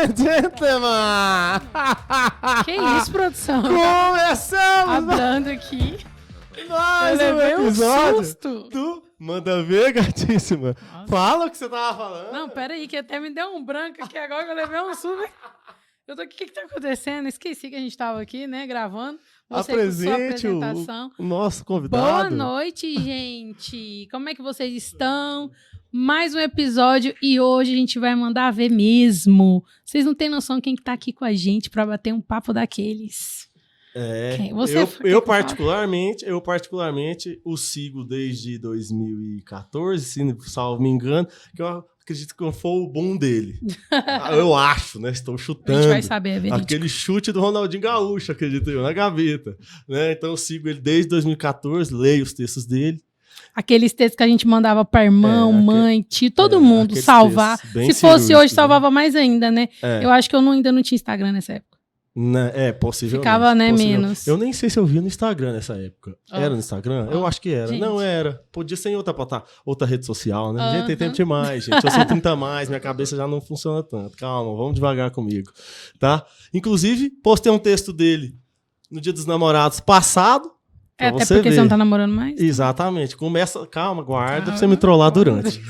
and gentlemen! Que isso, produção? Começamos! Hablando aqui. Mais Eu um levei um episódio susto. do Manda Ver, gatíssima. Nossa. Fala o que você tava falando. Não, pera aí, que até me deu um branco aqui agora que eu levei um susto. Eu tô aqui, o que tá acontecendo? Esqueci que a gente tava aqui, né, gravando. Você com sua Apresente apresentação. o nosso convidado. Boa noite, gente. Como é que vocês estão? Mais um episódio e hoje a gente vai mandar ver mesmo. Vocês não têm noção quem que tá aqui com a gente pra bater um papo daqueles. É, Quem? Você, eu particularmente o sigo desde 2014, se salvo me engano, que eu acredito que foi o boom dele. Eu acho, né? Estou A chutando. gente vai saber, é verídico. Aquele chute do Ronaldinho Gaúcho, acredito eu, na gaveta. Né? Então eu sigo ele desde 2014, leio os textos dele. Aqueles textos que a gente mandava para irmão, mãe, tio, todo mundo aqueles salvar. textos bem Se fosse hoje, cirúrgicos, salvava mais ainda, né? É. Eu acho que eu ainda não tinha Instagram nessa época. Possivelmente. Ficava, né, possivelmente. menos. Eu nem sei se eu via no Instagram nessa época. Era no Instagram? Eu acho que era. Gente. Não era. Podia ser em outra rede social, né? Gente, tem tempo demais, gente. Eu sou 30 a mais, minha cabeça já não funciona tanto. Calma, vamos devagar comigo, tá? Inclusive, postei um texto dele no Dia dos Namorados passado. Até porque você não tá namorando mais? Exatamente. Começa... Calma, guarda pra você me trollar durante.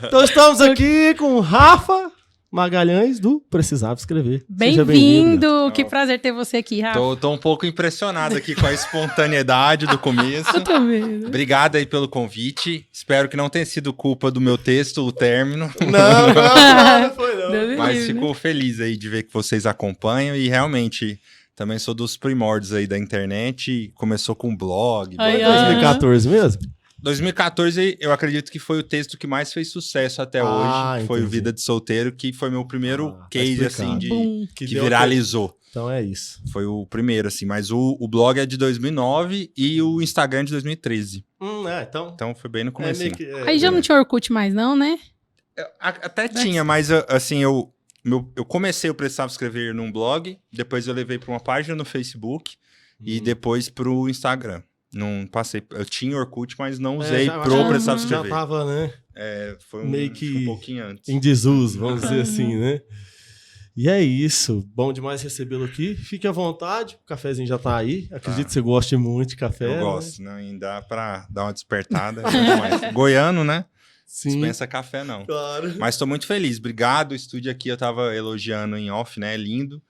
Então estamos aqui com o Rafa Magalhães do Precisava Escrever. Seja Bem-vindo! Que prazer ter você aqui, Rafa. Tô um pouco impressionado aqui com a espontaneidade do começo. Eu tô vendo. Obrigado aí pelo convite. Espero que não tenha sido culpa do meu texto, o término. Não foi não. Mas fico feliz aí de ver que vocês acompanham e realmente também sou dos primórdios aí da internet. Começou com blog. Ai, Foi 2014 mesmo? 2014, eu acredito que foi o texto que mais fez sucesso até hoje. Foi o entendi. Vida de Solteiro, que foi meu primeiro Tá case, explicado. assim, Bum. que deu viralizou. Então é isso. Foi o primeiro, assim. Mas o blog é de 2009 e o Instagram é de 2013. Então... Então foi bem no comecinho. Aí já não tinha Orkut mais, não, né? Até tinha, mas assim, eu comecei, eu precisava escrever num blog, depois eu levei para uma página no Facebook e depois pro Instagram. Não passei, eu tinha Orkut, mas não usei pro precisava escrever. Já tava, né? Foi meio que um pouquinho antes. em desuso, vamos dizer assim, né? E é isso. Bom demais recebê-lo aqui. Fique à vontade, o cafezinho já tá aí. Acredito que você goste muito de café. Eu gosto, né? Ainda dá pra dar uma despertada. Mas goiano, né? Sim. Dispensa café, não. Claro. Mas tô muito feliz. Obrigado. O estúdio aqui eu tava elogiando em off, né? É lindo.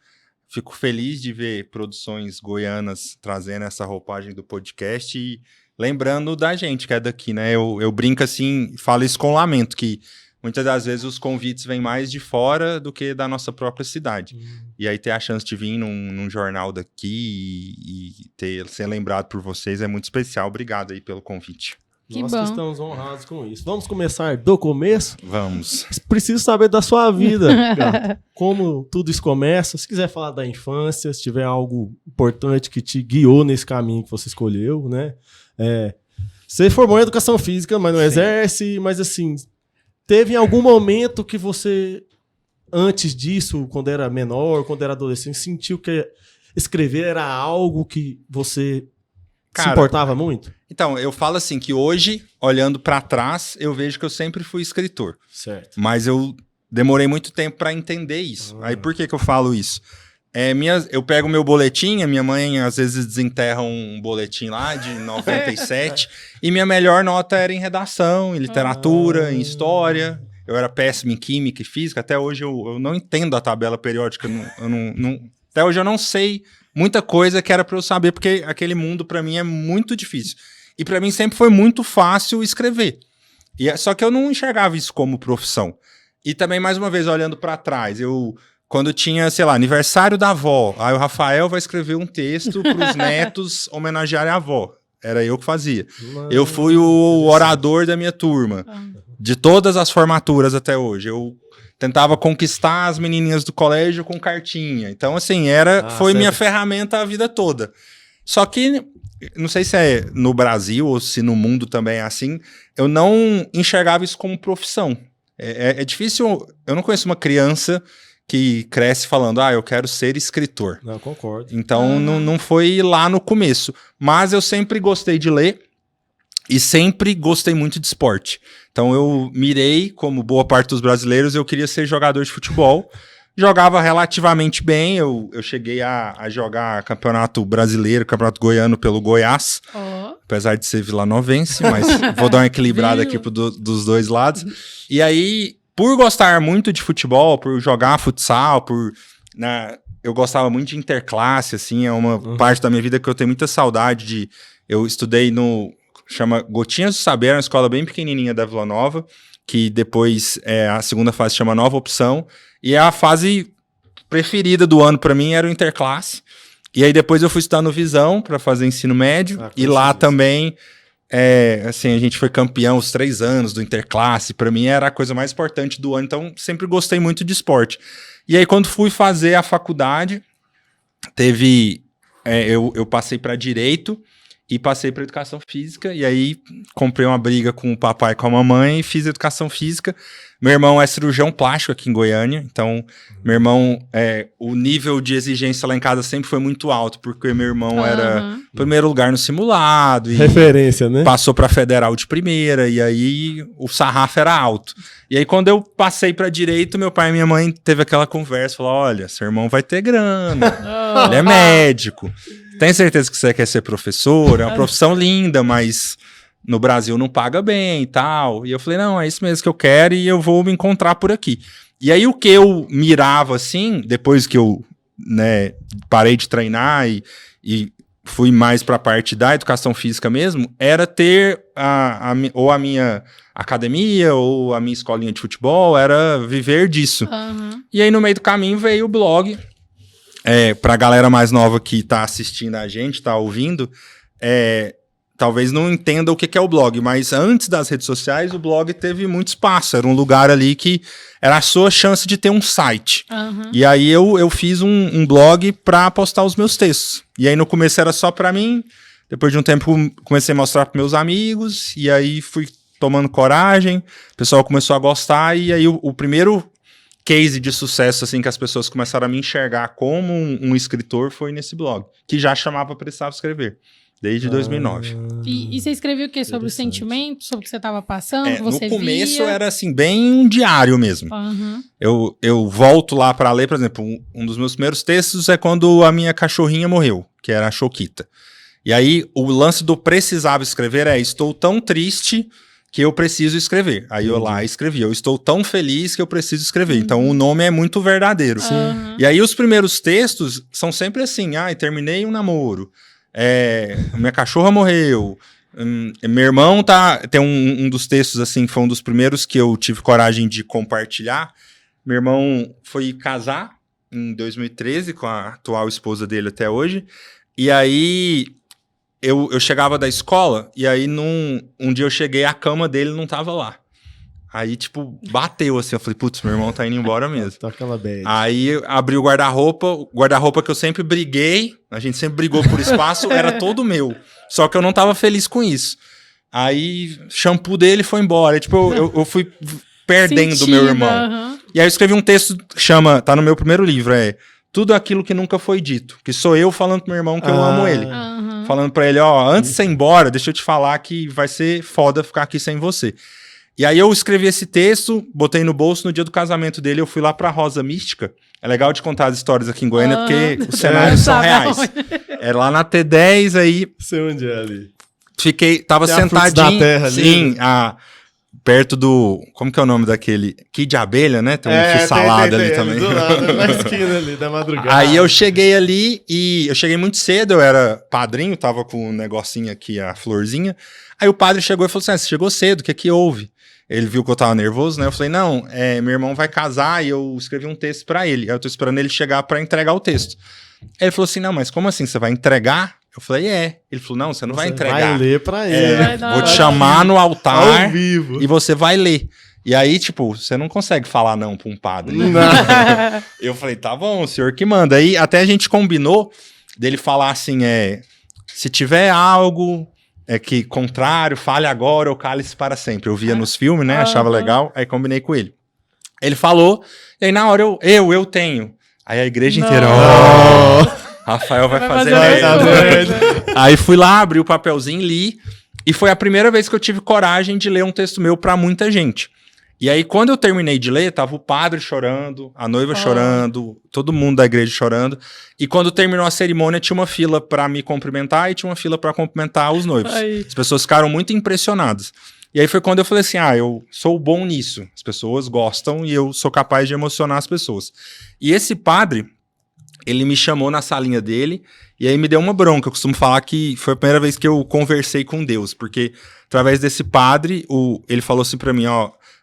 Fico feliz de ver produções goianas trazendo essa roupagem do podcast e lembrando da gente que é daqui, né? Eu brinco assim, falo isso com lamento, que muitas das vezes os convites vêm mais de fora do que da nossa própria cidade. E aí ter a chance de vir num jornal daqui e ser lembrado por vocês é muito especial. Obrigado aí pelo convite. Que Nós bom. que estamos honrados com isso. Vamos começar do começo? Vamos. Preciso saber da sua vida, gato. Como tudo isso começa. Se quiser falar da infância, se tiver algo importante que te guiou nesse caminho que você escolheu, né? Você formou em educação física, mas não exerce. Mas assim, teve algum momento que você, antes disso, quando era menor, quando era adolescente, sentiu que escrever era algo que você se importava muito? Então, eu falo assim que hoje, olhando pra trás, eu vejo que eu sempre fui escritor. Certo. Mas eu demorei muito tempo pra entender isso. Aí por que eu falo isso? Eu pego meu boletim, a minha mãe às vezes desenterra um boletim lá de 97, e minha melhor nota era em redação, em literatura, em história. Eu era péssimo em química e física, até hoje eu não entendo a tabela periódica, até hoje eu não sei muita coisa que era pra eu saber, porque aquele mundo pra mim é muito difícil. E pra mim sempre foi muito fácil escrever. Só que eu não enxergava isso como profissão. E também, mais uma vez, olhando pra trás, quando tinha, sei lá, aniversário da avó, aí o Rafael vai escrever um texto pros netos homenagearem a avó. Era eu que fazia. Eu fui o orador da minha turma, de todas as formaturas até hoje. Eu tentava conquistar as menininhas do colégio com cartinha. Então, assim, foi minha ferramenta a vida toda. Só que, não sei se é no Brasil ou se no mundo também é assim, eu não enxergava isso como profissão. É difícil, eu não conheço uma criança que cresce falando, eu quero ser escritor. Não, concordo. Então, não foi lá no começo. Mas eu sempre gostei de ler e sempre gostei muito de esporte. Então, eu mirei, como boa parte dos brasileiros, eu queria ser jogador de futebol. jogava relativamente bem. Eu cheguei a jogar campeonato brasileiro, campeonato goiano pelo Goiás, apesar de ser vilanovense, mas vou dar uma equilibrada aqui dos dois lados. E aí, por gostar muito de futebol, por jogar futsal, eu gostava muito de interclasse, assim, é uma parte da minha vida que eu tenho muita saudade eu estudei chama Gotinhas do Saber, uma escola bem pequenininha da Vila Nova, que depois a segunda fase chama Nova Opção, e a fase preferida do ano para mim era o interclasse. E aí depois eu fui estudar no Visão para fazer ensino médio, e lá também, assim, a gente foi campeão os 3 anos do interclasse, para mim era a coisa mais importante do ano, então sempre gostei muito de esporte. E aí quando fui fazer a faculdade, eu passei para Direito, e passei para Educação Física, e aí comprei uma briga com o papai e com a mamãe, e fiz Educação Física. Meu irmão é cirurgião plástico aqui em Goiânia, então meu irmão, o nível de exigência lá em casa sempre foi muito alto, porque meu irmão era primeiro lugar no simulado. E referência, né? Passou para Federal de primeira, e aí o sarrafo era alto. E aí quando eu passei para Direito, meu pai e minha mãe teve aquela conversa, falou, olha, seu irmão vai ter grana, ele é médico. Tem certeza que você quer ser professor? É uma profissão linda, mas no Brasil não paga bem e tal. E eu falei, não, é isso mesmo que eu quero e eu vou me encontrar por aqui. E aí o que eu mirava, assim, depois que eu parei de treinar e fui mais para a parte da educação física mesmo, era ter ou a minha academia ou a minha escolinha de futebol, era viver disso. E aí no meio do caminho veio o blog. Pra galera mais nova que tá assistindo a gente, tá ouvindo, talvez não entenda o que é o blog, mas antes das redes sociais, o blog teve muito espaço, era um lugar ali que era a sua chance de ter um site. E aí eu fiz um blog pra postar os meus textos. E aí no começo era só pra mim, depois de um tempo comecei a mostrar pros meus amigos, e aí fui tomando coragem, o pessoal começou a gostar, e aí o primeiro case de sucesso, assim, que as pessoas começaram a me enxergar como um escritor foi nesse blog, que já chamava Precisava Escrever, desde 2009. E você escreveu o quê? Sobre os sentimentos? Sobre o que você estava passando? Que você no começo via? era, assim, bem um diário mesmo. Eu volto lá para ler, por exemplo, um dos meus primeiros textos é quando a minha cachorrinha morreu, que era a Choquita. E aí, o lance do Precisava Escrever estou tão triste que eu preciso escrever. Aí eu lá escrevi, eu estou tão feliz que eu preciso escrever. Então o nome é muito verdadeiro. E aí os primeiros textos são sempre assim, terminei um namoro, minha cachorra morreu, meu irmão tem um dos textos assim, foi um dos primeiros que eu tive coragem de compartilhar. Meu irmão foi casar em 2013 com a atual esposa dele até hoje, e aí eu chegava da escola, e aí um dia eu cheguei, a cama dele não tava lá. Aí, tipo, bateu assim, eu falei, putz, meu irmão tá indo embora mesmo. Tá aquela bad. Aí eu abri o guarda-roupa que eu sempre briguei, a gente sempre brigou por espaço, era todo meu. Só que eu não tava feliz com isso. Aí, shampoo dele foi embora. Aí, tipo, eu fui perdendo meu irmão. E aí eu escrevi um texto que tá no meu primeiro livro, Tudo Aquilo Que Nunca Foi Dito, que sou eu falando pro meu irmão que eu amo ele. Falando pra ele, antes de você ir embora, deixa eu te falar que vai ser foda ficar aqui sem você. E aí eu escrevi esse texto, botei no bolso, no dia do casamento dele, eu fui lá pra Rosa Mística. É legal de contar as histórias aqui em Goiânia, porque os cenários são reais. É lá na T10, aí... Sei onde é ali. Tava sentadinho... Da terra ali. Sim, perto do... Como que é o nome daquele? Kid de abelha, né? Tem um salada ali também. Do lado, na esquina ali, da madrugada. Aí eu cheguei ali e eu cheguei muito cedo, eu era padrinho, tava com um negocinho aqui, a florzinha. Aí o padre chegou e falou assim, você chegou cedo, o que houve? Ele viu que eu tava nervoso, né? Eu falei, não, meu irmão vai casar e eu escrevi um texto pra ele. Aí eu tô esperando ele chegar pra entregar o texto. Ele falou assim, não, mas como assim, você vai entregar? Eu falei, Ele falou, não, você não vai entregar. Vai ler pra ele. Vou te chamar no altar ao vivo. E você vai ler. E aí, tipo, você não consegue falar não pra um padre. Né? Eu falei, tá bom, o senhor que manda. Aí até a gente combinou dele falar assim, se tiver algo que contrário, fale agora ou cale-se para sempre. Eu via nos filmes, né? Achava legal. Aí combinei com ele. Ele falou, e aí na hora eu tenho. Aí a igreja inteira, Rafael vai fazer merda. Aí fui lá, abri o papelzinho, li, e foi a primeira vez que eu tive coragem de ler um texto meu pra muita gente. E aí, quando eu terminei de ler, tava o padre chorando, a noiva chorando, todo mundo da igreja chorando. E quando terminou a cerimônia, tinha uma fila pra me cumprimentar e tinha uma fila pra cumprimentar os noivos. Ai. As pessoas ficaram muito impressionadas. E aí foi quando eu falei assim, eu sou bom nisso. As pessoas gostam e eu sou capaz de emocionar as pessoas. E esse padre, ele me chamou na salinha dele e aí me deu uma bronca. Eu costumo falar que foi a primeira vez que eu conversei com Deus, porque através desse padre, ele falou assim pra mim,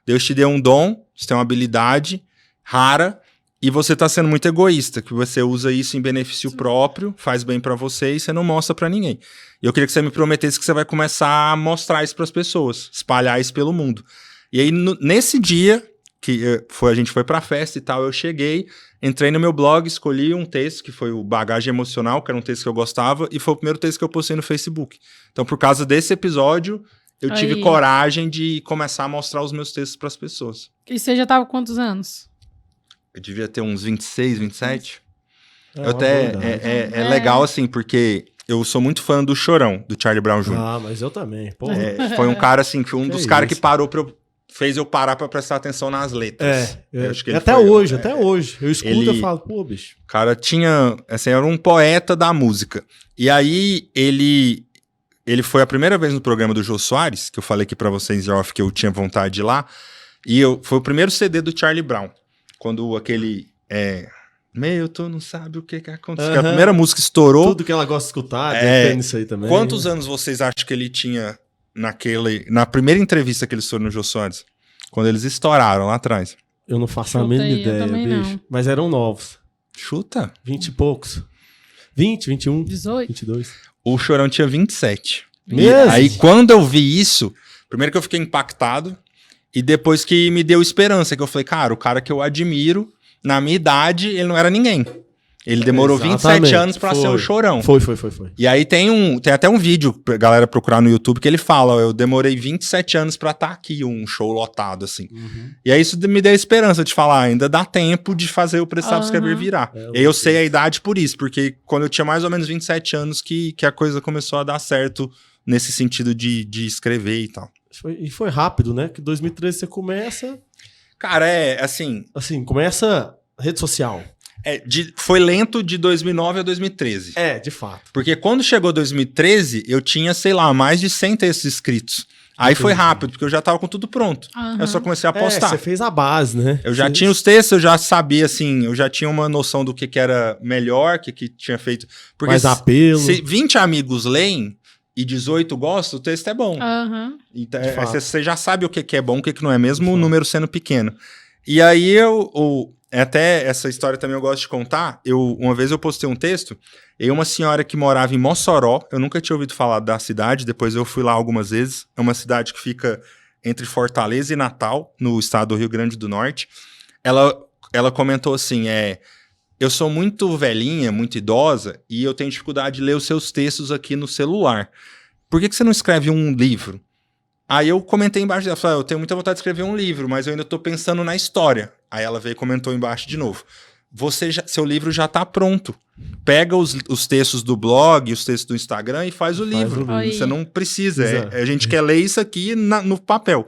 Deus te deu um dom, você tem uma habilidade rara e você tá sendo muito egoísta, que você usa isso em benefício próprio, faz bem pra você e você não mostra pra ninguém. E eu queria que você me prometesse que você vai começar a mostrar isso pras pessoas, espalhar isso pelo mundo. E aí, nesse dia, que a gente foi pra festa e tal, eu cheguei, entrei no meu blog, escolhi um texto, que foi o Bagagem Emocional, que era um texto que eu gostava, e foi o primeiro texto que eu postei no Facebook. Então, por causa desse episódio, eu tive coragem de começar a mostrar os meus textos pras pessoas. E você já tava com quantos anos? Eu devia ter uns 26, 27. É legal, assim, porque eu sou muito fã do Chorão, do Charlie Brown Jr. Mas eu também. Foi um cara, assim, que um dos caras que isso? parou fez eu parar pra prestar atenção nas letras. Eu acho que ele até foi, hoje. Eu escuto e falo, pô, bicho. O cara tinha, assim, era um poeta da música. E aí, ele foi a primeira vez no programa do Jô Soares, que eu falei aqui pra vocês em off que eu tinha vontade de ir lá, e foi o primeiro CD do Charlie Brown. Quando aquele, tu não sabe o que aconteceu. A primeira música estourou. Tudo que ela gosta de escutar, tem isso aí também. Quantos anos vocês acham que ele tinha na primeira entrevista que eles foram no Jô Soares? Quando eles estouraram lá atrás. Eu não faço a mínima ideia, bicho. Não. Mas eram novos. Chuta. 20 e poucos. 20, 21. 18. 22. O Chorão tinha 27. Mesmo? Aí quando eu vi isso, primeiro que eu fiquei impactado, e depois que me deu esperança, que eu falei, cara, o cara que eu admiro, na minha idade, ele não era ninguém. Ele demorou 27 anos pra ser o Chorão. Foi. E aí tem até um vídeo pra galera procurar no YouTube que ele fala, eu demorei 27 anos pra estar aqui, um show lotado, assim. Uhum. E aí isso me deu esperança de falar, ainda dá tempo de fazer o Precisava Escrever virar. E aí eu sei a idade por isso, porque quando eu tinha mais ou menos 27 anos que a coisa começou a dar certo nesse sentido de escrever e tal. E foi rápido, né? Que 2013 você começa... Cara, assim... Assim, começa rede social. Foi lento de 2009 a 2013. De fato. Porque quando chegou 2013, eu tinha, sei lá, mais de 100 textos escritos. Aí foi rápido, porque eu já tava com tudo pronto. Uhum. Eu só comecei a postar. Você fez a base, né? Eu já tinha os textos, eu já sabia, assim, eu já tinha uma noção do que era melhor, que tinha feito. Porque mais apelo. Se 20 amigos leem e 18 gostam, o texto é bom. Uhum. Então, você já sabe o que é bom, o que não é, mesmo o número sendo pequeno. E aí até essa história também eu gosto de contar. Uma vez eu postei um texto, e uma senhora que morava em Mossoró, eu nunca tinha ouvido falar da cidade, depois eu fui lá algumas vezes. É uma cidade que fica entre Fortaleza e Natal, no estado do Rio Grande do Norte. Ela comentou assim, eu sou muito velhinha, muito idosa, e eu tenho dificuldade de ler os seus textos aqui no celular. Por que você não escreve um livro? Aí eu comentei embaixo dela, falei, eu tenho muita vontade de escrever um livro, mas eu ainda tô pensando na história. Aí ela veio e comentou embaixo de novo. Seu livro já tá pronto. Pega os textos do blog, os textos do Instagram e faz o livro. Você não precisa. A gente quer ler isso aqui no papel.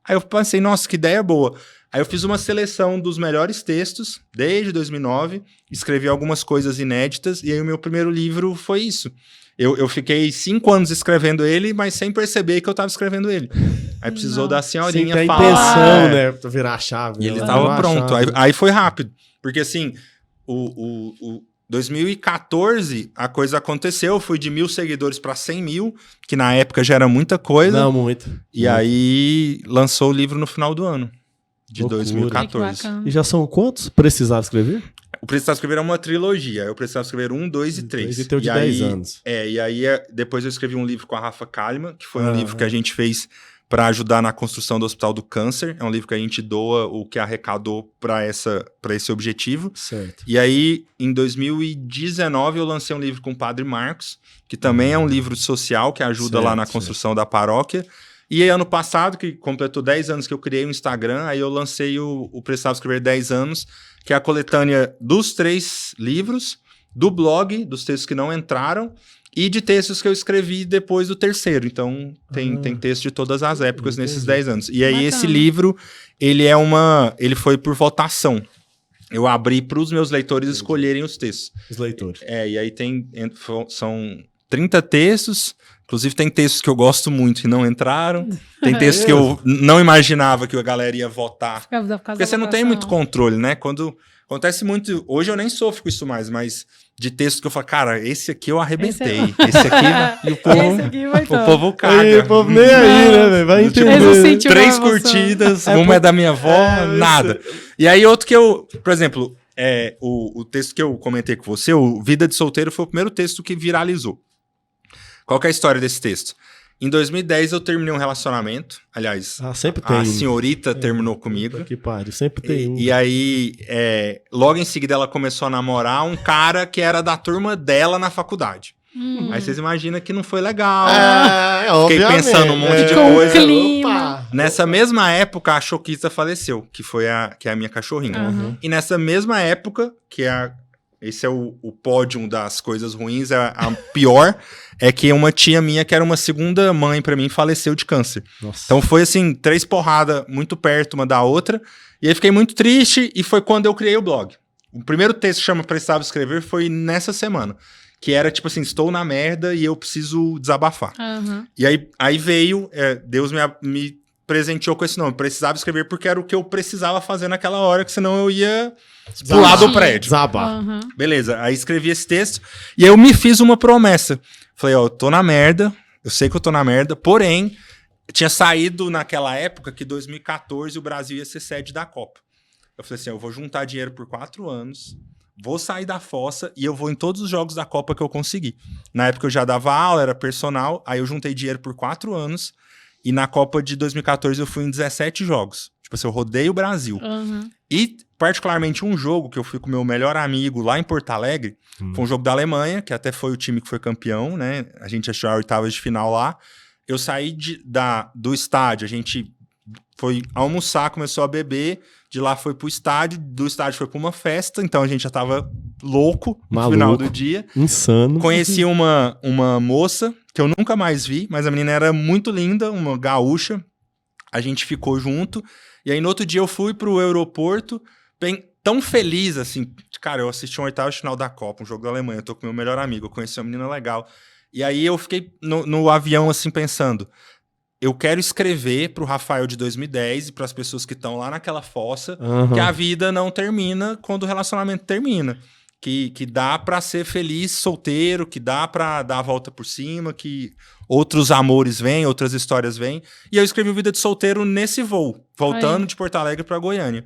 Aí eu pensei, nossa, que ideia boa. Aí eu fiz uma seleção dos melhores textos, desde 2009, escrevi algumas coisas inéditas, e aí o meu primeiro livro foi isso. Eu fiquei 5 anos escrevendo ele, mas sem perceber que eu tava escrevendo ele. Aí precisou da senhorinha falar. Sem ter intenção, né? Pra virar a chave. E ele tava pronto. Aí foi rápido. Porque assim, 2014, a coisa aconteceu. Eu fui de 1.000 seguidores pra 100 mil, que na época já era muita coisa. Não, muito. E aí lançou o livro no final do ano. De 2014. E já são quantos? Precisava escrever? O Precisava Escrever é uma trilogia. Eu precisava escrever 1, 2 e 3. E teu de 10 anos. E aí depois eu escrevi um livro com a Rafa Kalimann, que foi um livro que a gente fez para ajudar na construção do Hospital do Câncer. É um livro que a gente doa o que arrecadou para esse objetivo. Certo. E aí, em 2019, eu lancei um livro com o Padre Marcos, que também é um livro social que ajuda lá na construção da paróquia. E aí, ano passado, que completou 10 anos que eu criei o Instagram, aí eu lancei o Precisava Escrever 10 anos, que é a coletânea dos 3 livros, do blog, dos textos que não entraram, e de textos que eu escrevi depois do terceiro. Então, tem texto de todas as épocas nesses 10 anos. E aí, Bacana. esse livro, ele foi por votação. Eu abri para os meus leitores escolherem os textos. Os leitores. E aí são 30 textos. Inclusive, tem textos que eu gosto muito e não entraram. Tem textos que eu não imaginava que a galera ia votar. Porque você não tem muito controle, né? Quando acontece muito... Hoje eu nem sofro com isso mais, mas de texto que eu falo, cara, esse aqui eu arrebentei. Esse aqui... E o povo caga. Aí, o povo nem aí, né, velho? Vai entender. 3 curtidas, uma é da minha avó, nada. E aí, outro que eu... Por exemplo, o texto que eu comentei com você, o Vida de Solteiro, foi o primeiro texto que viralizou. Qual que é a história desse texto? Em 2010 eu terminei um relacionamento. Aliás, sempre tem. A senhorita terminou comigo. Que pariu, sempre tem. E aí, logo em seguida ela começou a namorar um cara que era da turma dela na faculdade. Aí vocês imaginam que não foi legal. Fiquei pensando um monte de coisa. Nessa mesma época, a Choquita faleceu, que é a minha cachorrinha. E nessa mesma época, esse é o pódio das coisas ruins, a pior é que uma tia minha, que era uma segunda mãe pra mim, faleceu de câncer. Nossa. Então foi assim, 3 porradas muito perto uma da outra, e aí fiquei muito triste, e foi quando eu criei o blog. O primeiro texto que chama Precisava Escrever foi nessa semana, que era tipo assim, estou na merda e eu preciso desabafar. E aí veio, Deus me presenteou com esse nome, Precisava Escrever, porque era o que eu precisava fazer naquela hora, que senão eu ia pular do prédio. Beleza, aí escrevi esse texto, e aí eu me fiz uma promessa. Falei, eu tô na merda, eu sei que eu tô na merda, porém, tinha saído naquela época que 2014 o Brasil ia ser sede da Copa. Eu falei assim, eu vou juntar dinheiro por 4 anos, vou sair da fossa e eu vou em todos os jogos da Copa que eu conseguir. Na época eu já dava aula, era personal, aí eu juntei dinheiro por 4 anos, e na Copa de 2014 eu fui em 17 jogos. Tipo assim, eu rodei o Brasil. E, particularmente, um jogo que eu fui com o meu melhor amigo lá em Porto Alegre, foi um jogo da Alemanha, que até foi o time que foi campeão, né? A gente achou a oitava de final lá. Eu saí do estádio, a gente foi almoçar, começou a beber, de lá foi pro estádio, do estádio foi pra uma festa, então a gente já tava louco no final do dia. Insano. Conheci uma moça, que eu nunca mais vi, mas a menina era muito linda, uma gaúcha. A gente ficou junto. E aí, no outro dia, eu fui pro aeroporto, bem, tão feliz, assim. Cara, eu assisti um 8º de final da Copa, um jogo da Alemanha. Eu tô com meu melhor amigo, eu conheci uma menina legal. E aí, eu fiquei no avião, assim, pensando... Eu quero escrever pro Rafael de 2010 e pras pessoas que estão lá naquela fossa que a vida não termina quando o relacionamento termina. Que dá pra ser feliz solteiro, que dá pra dar a volta por cima, que outros amores vêm, outras histórias vêm. E eu escrevi o Vida de Solteiro nesse voo, voltando de Porto Alegre pra Goiânia.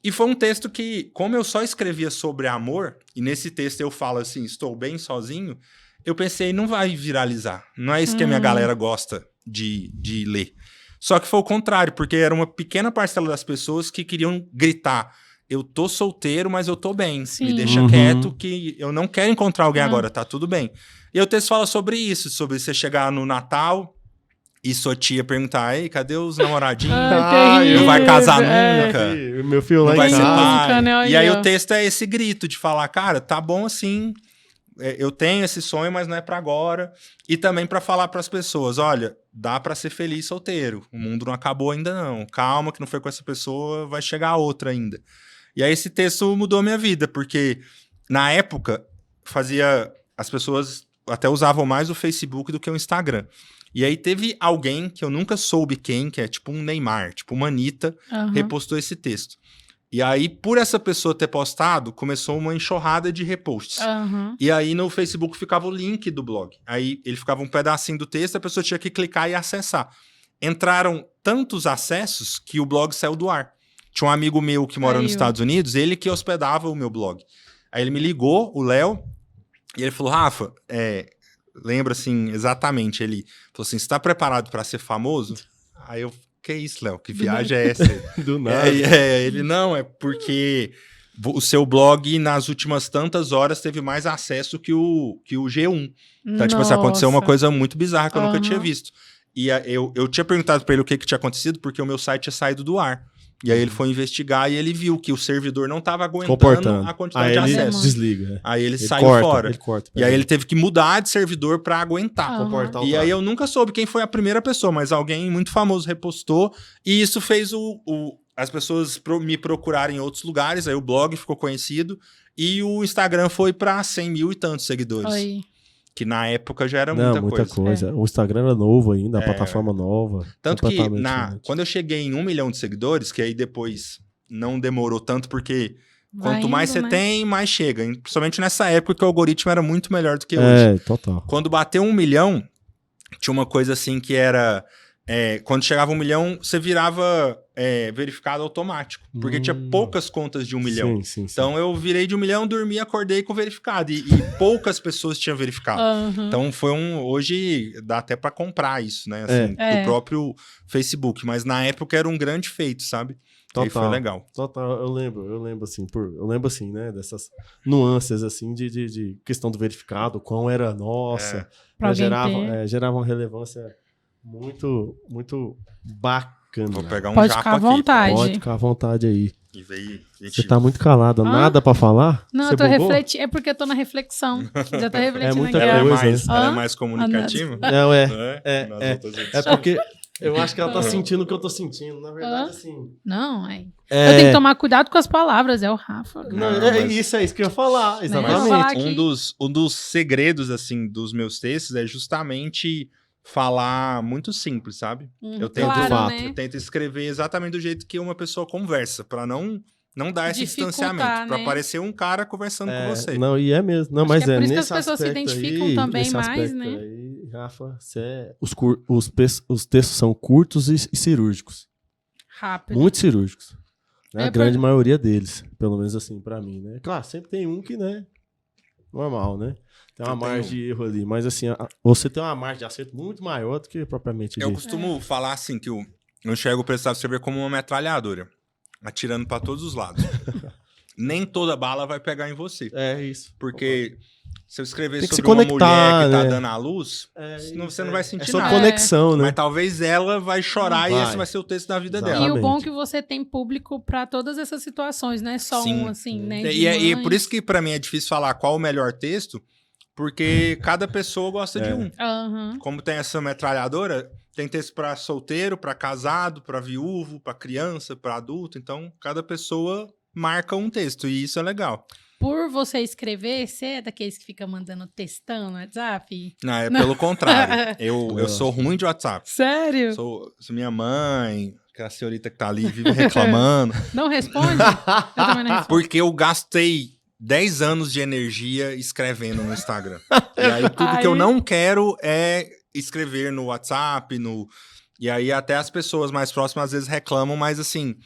E foi um texto que, como eu só escrevia sobre amor, e nesse texto eu falo assim, estou bem sozinho, eu pensei, não vai viralizar. Não é isso que a minha galera gosta de ler. Só que foi o contrário, porque era uma pequena parcela das pessoas que queriam gritar, eu tô solteiro, mas eu tô bem. Sim. Me deixa quieto que eu não quero encontrar alguém agora, tá tudo bem. E o texto fala sobre isso, sobre você chegar no Natal e sua tia perguntar, ei, cadê os namoradinhos? Não vai casar nunca. Meu filho lá não vai em ser casa. pai. E aí o texto é esse grito de falar, cara, tá bom assim, eu tenho esse sonho, mas não é pra agora. E também pra falar pras pessoas, olha, dá pra ser feliz solteiro. O mundo não acabou ainda não. Calma que não foi com essa pessoa, vai chegar outra ainda. E aí esse texto mudou a minha vida, porque na época as pessoas até usavam mais o Facebook do que o Instagram. E aí teve alguém que eu nunca soube quem, que é tipo um Neymar, tipo uma Anitta, repostou esse texto. E aí, por essa pessoa ter postado, começou uma enxurrada de reposts. E aí no Facebook ficava o link do blog. Aí ele ficava um pedacinho do texto, a pessoa tinha que clicar e acessar. Entraram tantos acessos que o blog saiu do ar. Tinha um amigo meu que mora nos Estados Unidos, ele que hospedava o meu blog. Aí ele me ligou, o Léo, e ele falou, Rafa, lembra assim, exatamente, ele falou assim, você tá preparado para ser famoso? Aí eu, que isso, Léo, que viagem é essa? Do nada. Ele, não, é porque o seu blog, nas últimas tantas horas, teve mais acesso que o G1. Então, tipo assim, aconteceu uma coisa muito bizarra que eu nunca tinha visto. E eu tinha perguntado pra ele o que tinha acontecido, porque o meu site tinha saído do ar. E aí ele foi investigar e ele viu que o servidor não estava aguentando Comportando. a quantidade Aí de ele acesso. desliga. Aí ele Ele saiu corta, fora. Ele corta, E aí ele teve que mudar de servidor para aguentar. Aham. comportar o E aí tráfego. eu nunca soube quem foi a primeira pessoa, mas alguém muito famoso repostou. E isso fez as pessoas me procurarem em outros lugares. Aí o blog ficou conhecido. E o Instagram foi para 100 mil e tantos seguidores. Oi. Que na época já era Não, muita coisa. O Instagram era novo ainda, a plataforma nova. Tanto que completamente diferente. quando eu cheguei em 1 milhão de seguidores, que aí depois não demorou tanto, porque Vai quanto mais indo, você né? tem, mais chega. Principalmente nessa época que o algoritmo era muito melhor do que hoje. Total. Quando bateu 1 milhão, tinha uma coisa assim que era... quando chegava 1 milhão, você virava verificado automático. Porque tinha poucas contas de 1 milhão. Sim. Então eu virei de 1 milhão, dormi, acordei com verificado. E poucas pessoas tinham verificado. Aham. Então foi hoje dá até pra comprar isso, né? Assim, É. do próprio Facebook. Mas na época era um grande feito, sabe? E aí foi Total. legal. Total, eu lembro assim, né, dessas nuances, assim, de questão do verificado, quão era nossa, Pra alguém gerava uma relevância muito bacana. Vou pegar um Pode jaco ficar à aqui. vontade. Pode ficar à vontade aí. E veio, Você tá muito calada, nada pra falar? Não, Você eu tô bugou? refletindo. É porque eu tô na reflexão. Já tô refletindo muita aqui. Ela, ó. coisa. ela é Hã? mais comunicativa? Não, É, nas outras É edições. porque eu acho que ela tá sentindo o que eu tô sentindo. Na verdade, assim. Não, eu tenho que tomar cuidado com as palavras, é o Rafa. Não, Não, é mas- isso que eu ia falar. Mas vou Exatamente. falar aqui. Um dos segredos, assim, dos meus textos é justamente falar muito simples, sabe? Eu tento, claro, Claro, fato. né? eu tento escrever exatamente do jeito que uma pessoa conversa, pra não dar esse Dificultar, distanciamento, pra né? parecer um cara conversando com você. Não, e é mesmo. Não, Acho mas que é por isso que nesse as pessoas se aspecto identificam aí, também nesse mais, aspecto né? Aí, Rafa, os textos são curtos e cirúrgicos. Rápido. Muito cirúrgicos. Né? É A grande maioria deles, pelo menos assim, pra mim, né? Claro, sempre tem um que, né? Normal, né? Tem uma margem de erro ali. Mas assim, você tem uma margem de acerto muito maior do que propriamente Eu dito. costumo falar assim que eu enxergo o precisava escrever como uma metralhadora, atirando pra todos os lados. Nem toda bala vai pegar em você. É isso. Porque se eu escrever Tem que sobre se uma conectar, mulher que tá né? dando à luz, você não vai sentir É só nada. conexão, né? Mas talvez ela vai chorar e Vai. esse vai ser o texto da vida Exatamente. dela. E o bom é que você tem público pra todas essas situações, não é só Sim. um, assim, né? E de é mães. por isso que pra mim é difícil falar qual o melhor texto, porque cada pessoa gosta de um. Aham. Como tem essa metralhadora, tem texto pra solteiro, pra casado, pra viúvo, pra criança, pra adulto. Então, cada pessoa marca um texto e isso é legal. Por você escrever, você é daqueles que fica mandando textão no WhatsApp? Não, é pelo contrário. Eu sou ruim de WhatsApp. Sério? Sou minha mãe, aquela senhorita que tá ali, vive reclamando. Não responde? Eu também não respondo. Porque eu gastei 10 anos de energia escrevendo no Instagram. E aí tudo que eu Aí- não quero é escrever no WhatsApp, E aí até as pessoas mais próximas às vezes reclamam, mas assim,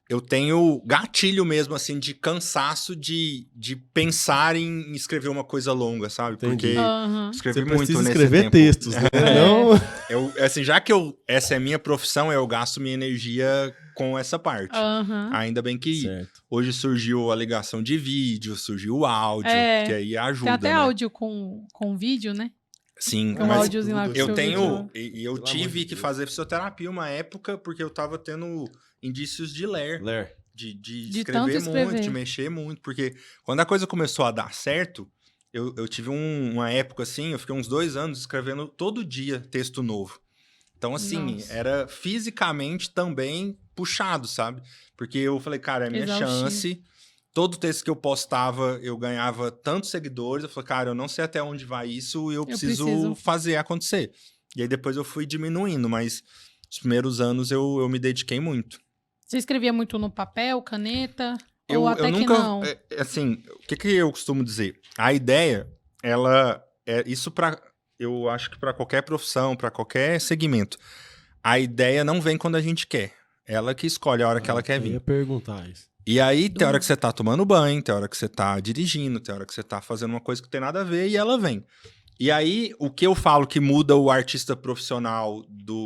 eu tenho gatilho mesmo, assim, de cansaço de pensar em escrever uma coisa longa, sabe? Entendi. Porque Aham. escrevi Você muito precisa nesse escrever tempo. textos, né? Não... Assim, já que essa é a minha profissão, eu gasto minha energia com essa parte. Aham. Ainda bem que Certo. hoje surgiu a ligação de vídeo, surgiu o áudio, É. que aí ajuda, Tem até né? áudio com vídeo, né? Sim, Tem um mas áudiozinho lá que eu você tenho... ouviu. E eu Pelo amor tive de que Deus. fazer fisioterapia uma época, porque eu tava tendo indícios de ler. Ler. De De escrever tanto muito, escrever. de mexer muito. Porque quando a coisa começou a dar certo, eu tive uma época assim, eu fiquei uns 2 anos escrevendo todo dia texto novo. Então, assim, Nossa. era fisicamente também puxado, sabe? Porque eu falei, cara, é a minha Exaustivo. chance. Todo texto que eu postava, eu ganhava tantos seguidores. Eu falei, cara, eu não sei até onde vai isso e eu preciso fazer acontecer. E aí depois eu fui diminuindo, mas os primeiros anos eu me dediquei muito. Você escrevia muito no papel, caneta? Eu ou até nunca, que não? assim, o que eu costumo dizer? A ideia, ela é isso eu acho que para qualquer profissão, para qualquer segmento. A ideia não vem quando a gente quer. Ela que escolhe a hora que ela quer Eu vir. ia perguntar isso. E aí, tem hora que você tá tomando banho, tem hora que você tá dirigindo, tem hora que você tá fazendo uma coisa que tem nada a ver e ela vem. E aí, o que eu falo que muda o artista profissional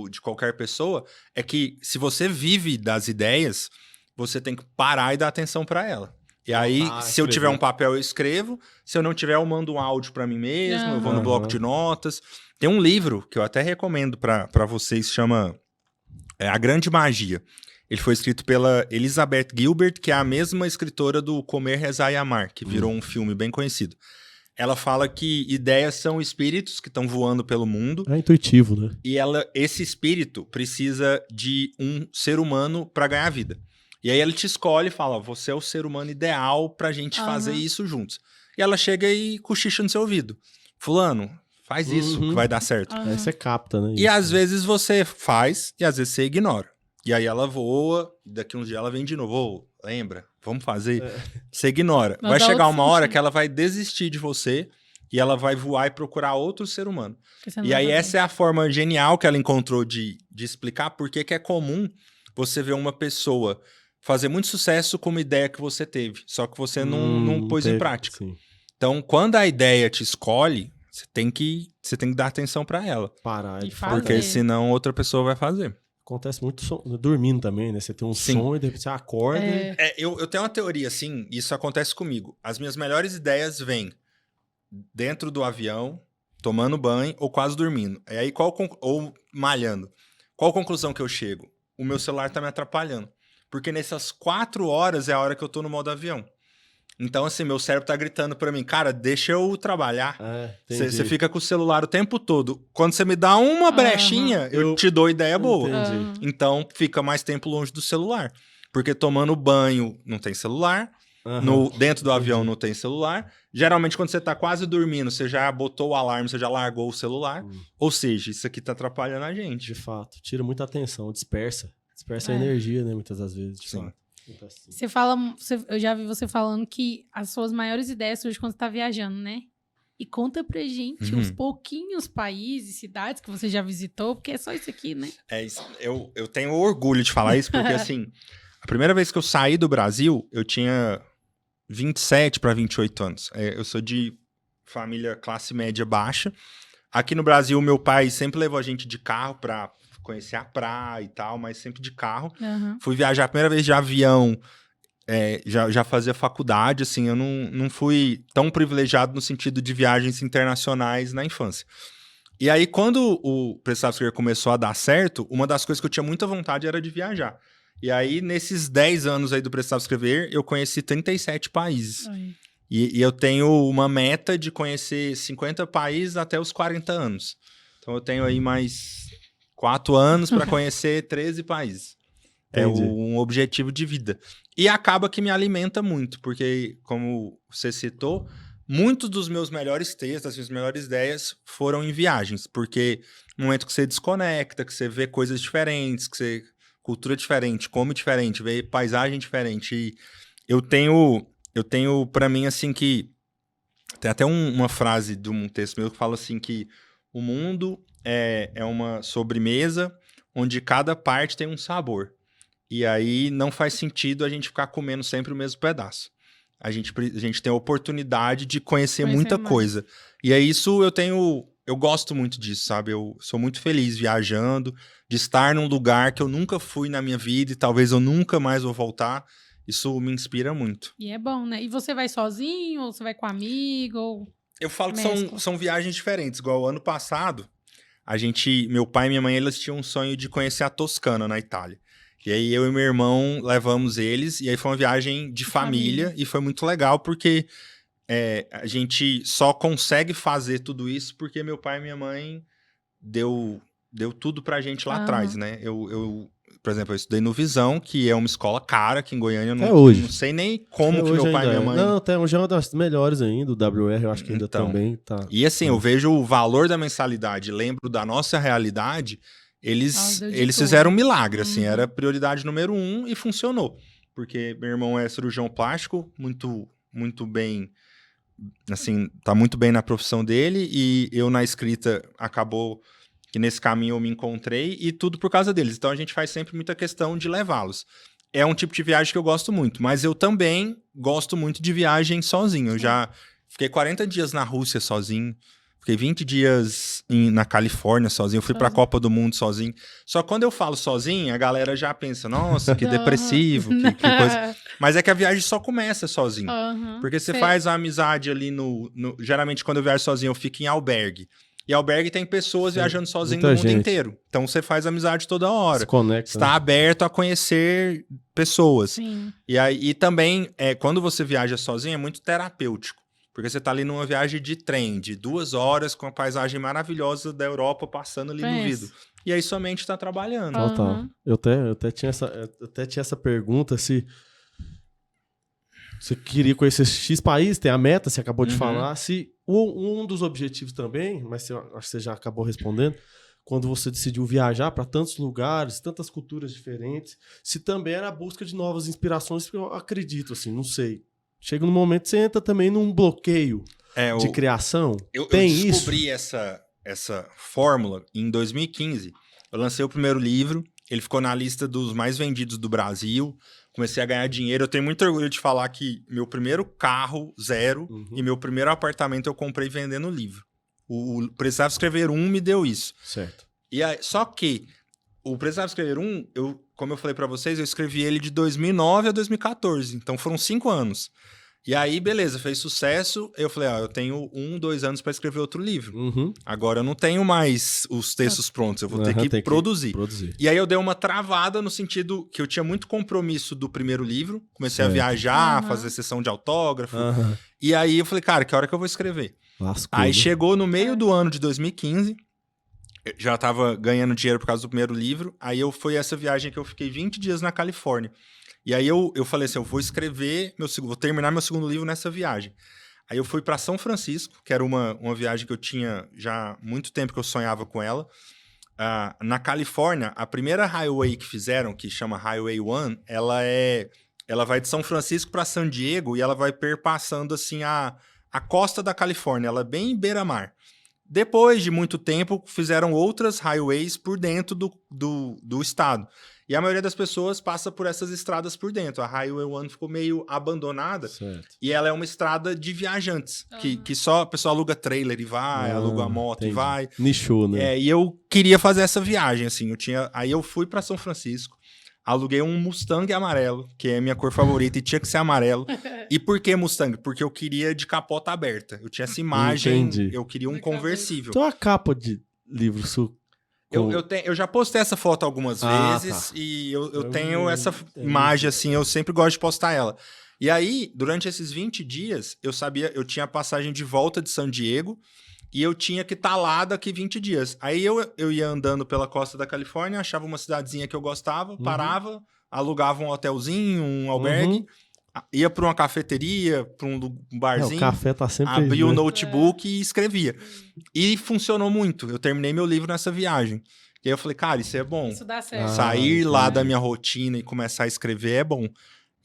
de qualquer pessoa é que se você vive das ideias, você tem que parar e dar atenção pra ela. E aí, se eu tiver um papel, eu escrevo. Se eu não tiver, eu mando um áudio pra mim mesmo, eu vou no bloco de notas. Tem um livro que eu até recomendo pra vocês, chama A Grande Magia. Ele foi escrito pela Elizabeth Gilbert, que é a mesma escritora do Comer, Rezar e Amar, que virou um filme bem conhecido. Ela fala que ideias são espíritos que estão voando pelo mundo. É intuitivo, né? E esse espírito precisa de um ser humano para ganhar vida. E aí ela te escolhe e fala, você é o ser humano ideal pra gente fazer isso juntos. E ela chega e cochicha no seu ouvido. Fulano, faz isso que vai dar certo. Aí você capta, né? E às vezes você faz e às vezes você ignora. E aí ela voa, daqui uns dias ela vem de novo. Lembra? Vamos fazer. Você ignora. Mas vai dá chegar outro uma hora sentido. que ela vai desistir de você e ela vai voar e procurar outro ser humano. E aí essa é a forma genial que ela encontrou de explicar por que é comum você ver uma pessoa fazer muito sucesso com uma ideia que você teve, só que você não pôs em prática. Sim. Então, quando a ideia te escolhe, você tem que dar atenção pra ela. Parar E de fazer. Porque senão outra pessoa vai fazer. Acontece muito dormindo também, né? Você tem um Sim. som e de repente você acorda e... Eu tenho uma teoria, assim, isso acontece comigo. As minhas melhores ideias vêm dentro do avião, tomando banho ou quase dormindo. E aí, ou malhando. Qual conclusão que eu chego? O meu celular tá me atrapalhando. Porque nessas 4 horas é a hora que eu tô no modo avião. Então, assim, meu cérebro tá gritando pra mim, cara, deixa eu trabalhar. Você fica com o celular o tempo todo. Quando você me dá uma brechinha, eu te dou ideia boa. Entendi. Então, fica mais tempo longe do celular. Porque tomando banho não tem celular, dentro do avião não tem celular. Geralmente, quando você tá quase dormindo, você já botou o alarme, você já largou o celular. Ou seja, isso aqui tá atrapalhando a gente. De fato, tira muita atenção, dispersa. Dispersa a energia, né? Muitas das vezes, de Sim. fato. Você fala, eu já vi você falando que as suas maiores ideias surgem quando você tá viajando, né? E conta pra gente uns pouquinhos países, cidades que você já visitou, porque é só isso aqui, né? É isso. Eu tenho orgulho de falar isso, porque assim, a primeira vez que eu saí do Brasil, eu tinha 27 para 28 anos. Eu sou de família classe média baixa. Aqui no Brasil, meu pai sempre levou a gente de carro pra conhecer a praia e tal, mas sempre de carro. Fui viajar a primeira vez de avião, já fazia faculdade, assim, eu não fui tão privilegiado no sentido de viagens internacionais na infância. E aí, quando o Precisava Escrever começou a dar certo, uma das coisas que eu tinha muita vontade era de viajar. E aí, nesses 10 anos aí do Precisava Escrever, eu conheci 37 países. E eu tenho uma meta de conhecer 50 países até os 40 anos. Então, eu tenho aí mais 4 anos para conhecer 13 países. É um objetivo de vida. E acaba que me alimenta muito, porque, como você citou, muitos dos meus melhores textos, as minhas melhores ideias foram em viagens. Porque no momento que você desconecta, que você vê coisas diferentes, que você cultura diferente, come diferente, vê paisagem diferente. E eu tenho para mim, assim, que... Tem até uma frase de um texto meu que fala assim que o mundo é uma sobremesa onde cada parte tem um sabor. E aí não faz sentido a gente ficar comendo sempre o mesmo pedaço. A gente tem a oportunidade de conhecer muita coisa. E é isso eu gosto muito disso, sabe? Eu sou muito feliz viajando, de estar num lugar que eu nunca fui na minha vida e talvez eu nunca mais vou voltar. Isso me inspira muito. E é bom, né? E você vai sozinho, ou você vai com amigo, ou... Eu falo que são viagens diferentes. Igual ano passado, meu pai e minha mãe, eles tinham um sonho de conhecer a Toscana, na Itália. E aí eu e meu irmão levamos eles, e aí foi uma viagem de família. E foi muito legal, porque a gente só consegue fazer tudo isso porque meu pai e minha mãe deu tudo pra gente lá atrás, né? Por exemplo, eu estudei no Visão, que é uma escola cara aqui em Goiânia. Não sei nem como que meu pai e minha mãe... Não, até hoje é uma das melhores ainda. O WR, eu acho que ainda também tá... E assim, eu vejo o valor da mensalidade, lembro da nossa realidade, eles fizeram um milagre, assim, era prioridade número 1 e funcionou. Porque meu irmão é cirurgião plástico, muito, muito bem, assim, tá muito bem na profissão dele, e eu na escrita acabou... que nesse caminho eu me encontrei, e tudo por causa deles. Então a gente faz sempre muita questão de levá-los. É um tipo de viagem que eu gosto muito, mas eu também gosto muito de viagem sozinho. Eu já fiquei 40 dias na Rússia sozinho, fiquei 20 dias na Califórnia sozinho, eu fui pra Copa do Mundo sozinho. Só que quando eu falo sozinho, a galera já pensa, nossa, que depressivo, que coisa... Mas é que a viagem só começa sozinho. Porque você faz a amizade ali geralmente quando eu viajo sozinho, eu fico em albergue. E albergue tem pessoas Sim, viajando sozinho do muita mundo gente. inteiro. Então você faz amizade toda hora. Se conecta. Está aberto a conhecer pessoas. Sim. E também, quando você viaja sozinho, é muito terapêutico. Porque você tá ali numa viagem de trem, de 2 horas, com a paisagem maravilhosa da Europa passando ali no Pensa. vidro. E aí sua mente tá trabalhando. Total. Aham. Eu até tinha essa pergunta se você queria conhecer X país, tem a meta, você acabou de Uhum. falar. Se um dos objetivos também, mas eu acho que você já acabou respondendo, quando você decidiu viajar para tantos lugares, tantas culturas diferentes, se também era a busca de novas inspirações, porque eu acredito, assim, não sei. Chega num momento que você entra também num bloqueio de criação. Eu Tem isso? descobri essa fórmula em 2015. Eu lancei o primeiro livro, ele ficou na lista dos mais vendidos do Brasil. Comecei a ganhar dinheiro. Eu tenho muito orgulho de falar que meu primeiro carro, 0, e meu primeiro apartamento eu comprei vendendo livro. O Precisava Escrever 1 me deu isso. Certo. E aí, só que o Precisava Escrever 1, como eu falei pra vocês, eu escrevi ele de 2009 a 2014. Então foram 5 anos. E aí, beleza, fez sucesso. Eu falei, eu tenho 2 anos pra escrever outro livro. Uhum. Agora eu não tenho mais os textos prontos, eu vou ter que produzir. E aí eu dei uma travada no sentido que eu tinha muito compromisso do primeiro livro. Comecei a viajar, fazer sessão de autógrafo. E aí eu falei, cara, que hora que eu vou escrever? Lascou, Aí né? chegou no meio do ano de 2015, eu já tava ganhando dinheiro por causa do primeiro livro. Aí foi essa viagem que eu fiquei 20 dias na Califórnia. E aí eu falei assim, eu vou escrever, vou terminar meu segundo livro nessa viagem. Aí eu fui para São Francisco, que era uma viagem que eu tinha já muito tempo que eu sonhava com ela. Na Califórnia, a primeira highway que fizeram, que chama Highway 1, ela vai de São Francisco para San Diego e ela vai perpassando assim a costa da Califórnia, ela é bem beira-mar. Depois de muito tempo, fizeram outras highways por dentro do estado. E a maioria das pessoas passa por essas estradas por dentro. A Highway 1 ficou meio abandonada. Certo. E ela é uma estrada de viajantes. Que só a pessoa aluga trailer e vai, aluga a moto entendi. e vai. Nichou, né? E eu queria fazer essa viagem, assim. Aí eu fui para São Francisco, aluguei um Mustang amarelo, que é a minha cor favorita e tinha que ser amarelo. E por que Mustang? Porque eu queria de capota aberta. Eu tinha essa imagem, Entendi. eu queria um conversível. Tem uma capa de livro Eu já postei essa foto algumas vezes e eu tenho essa imagem, assim, eu sempre gosto de postar ela. E aí, durante esses 20 dias, eu tinha a passagem de volta de San Diego e eu tinha que estar lá daqui 20 dias. Aí eu ia andando pela costa da Califórnia, achava uma cidadezinha que eu gostava, parava, alugava um hotelzinho, um albergue, ia para uma cafeteria, para um barzinho. O café tá sempre abria aí, o né? notebook e escrevia. E funcionou muito. Eu terminei meu livro nessa viagem. E aí eu falei, cara, isso é bom. Isso dá certo. Sair lá da minha rotina e começar a escrever é bom.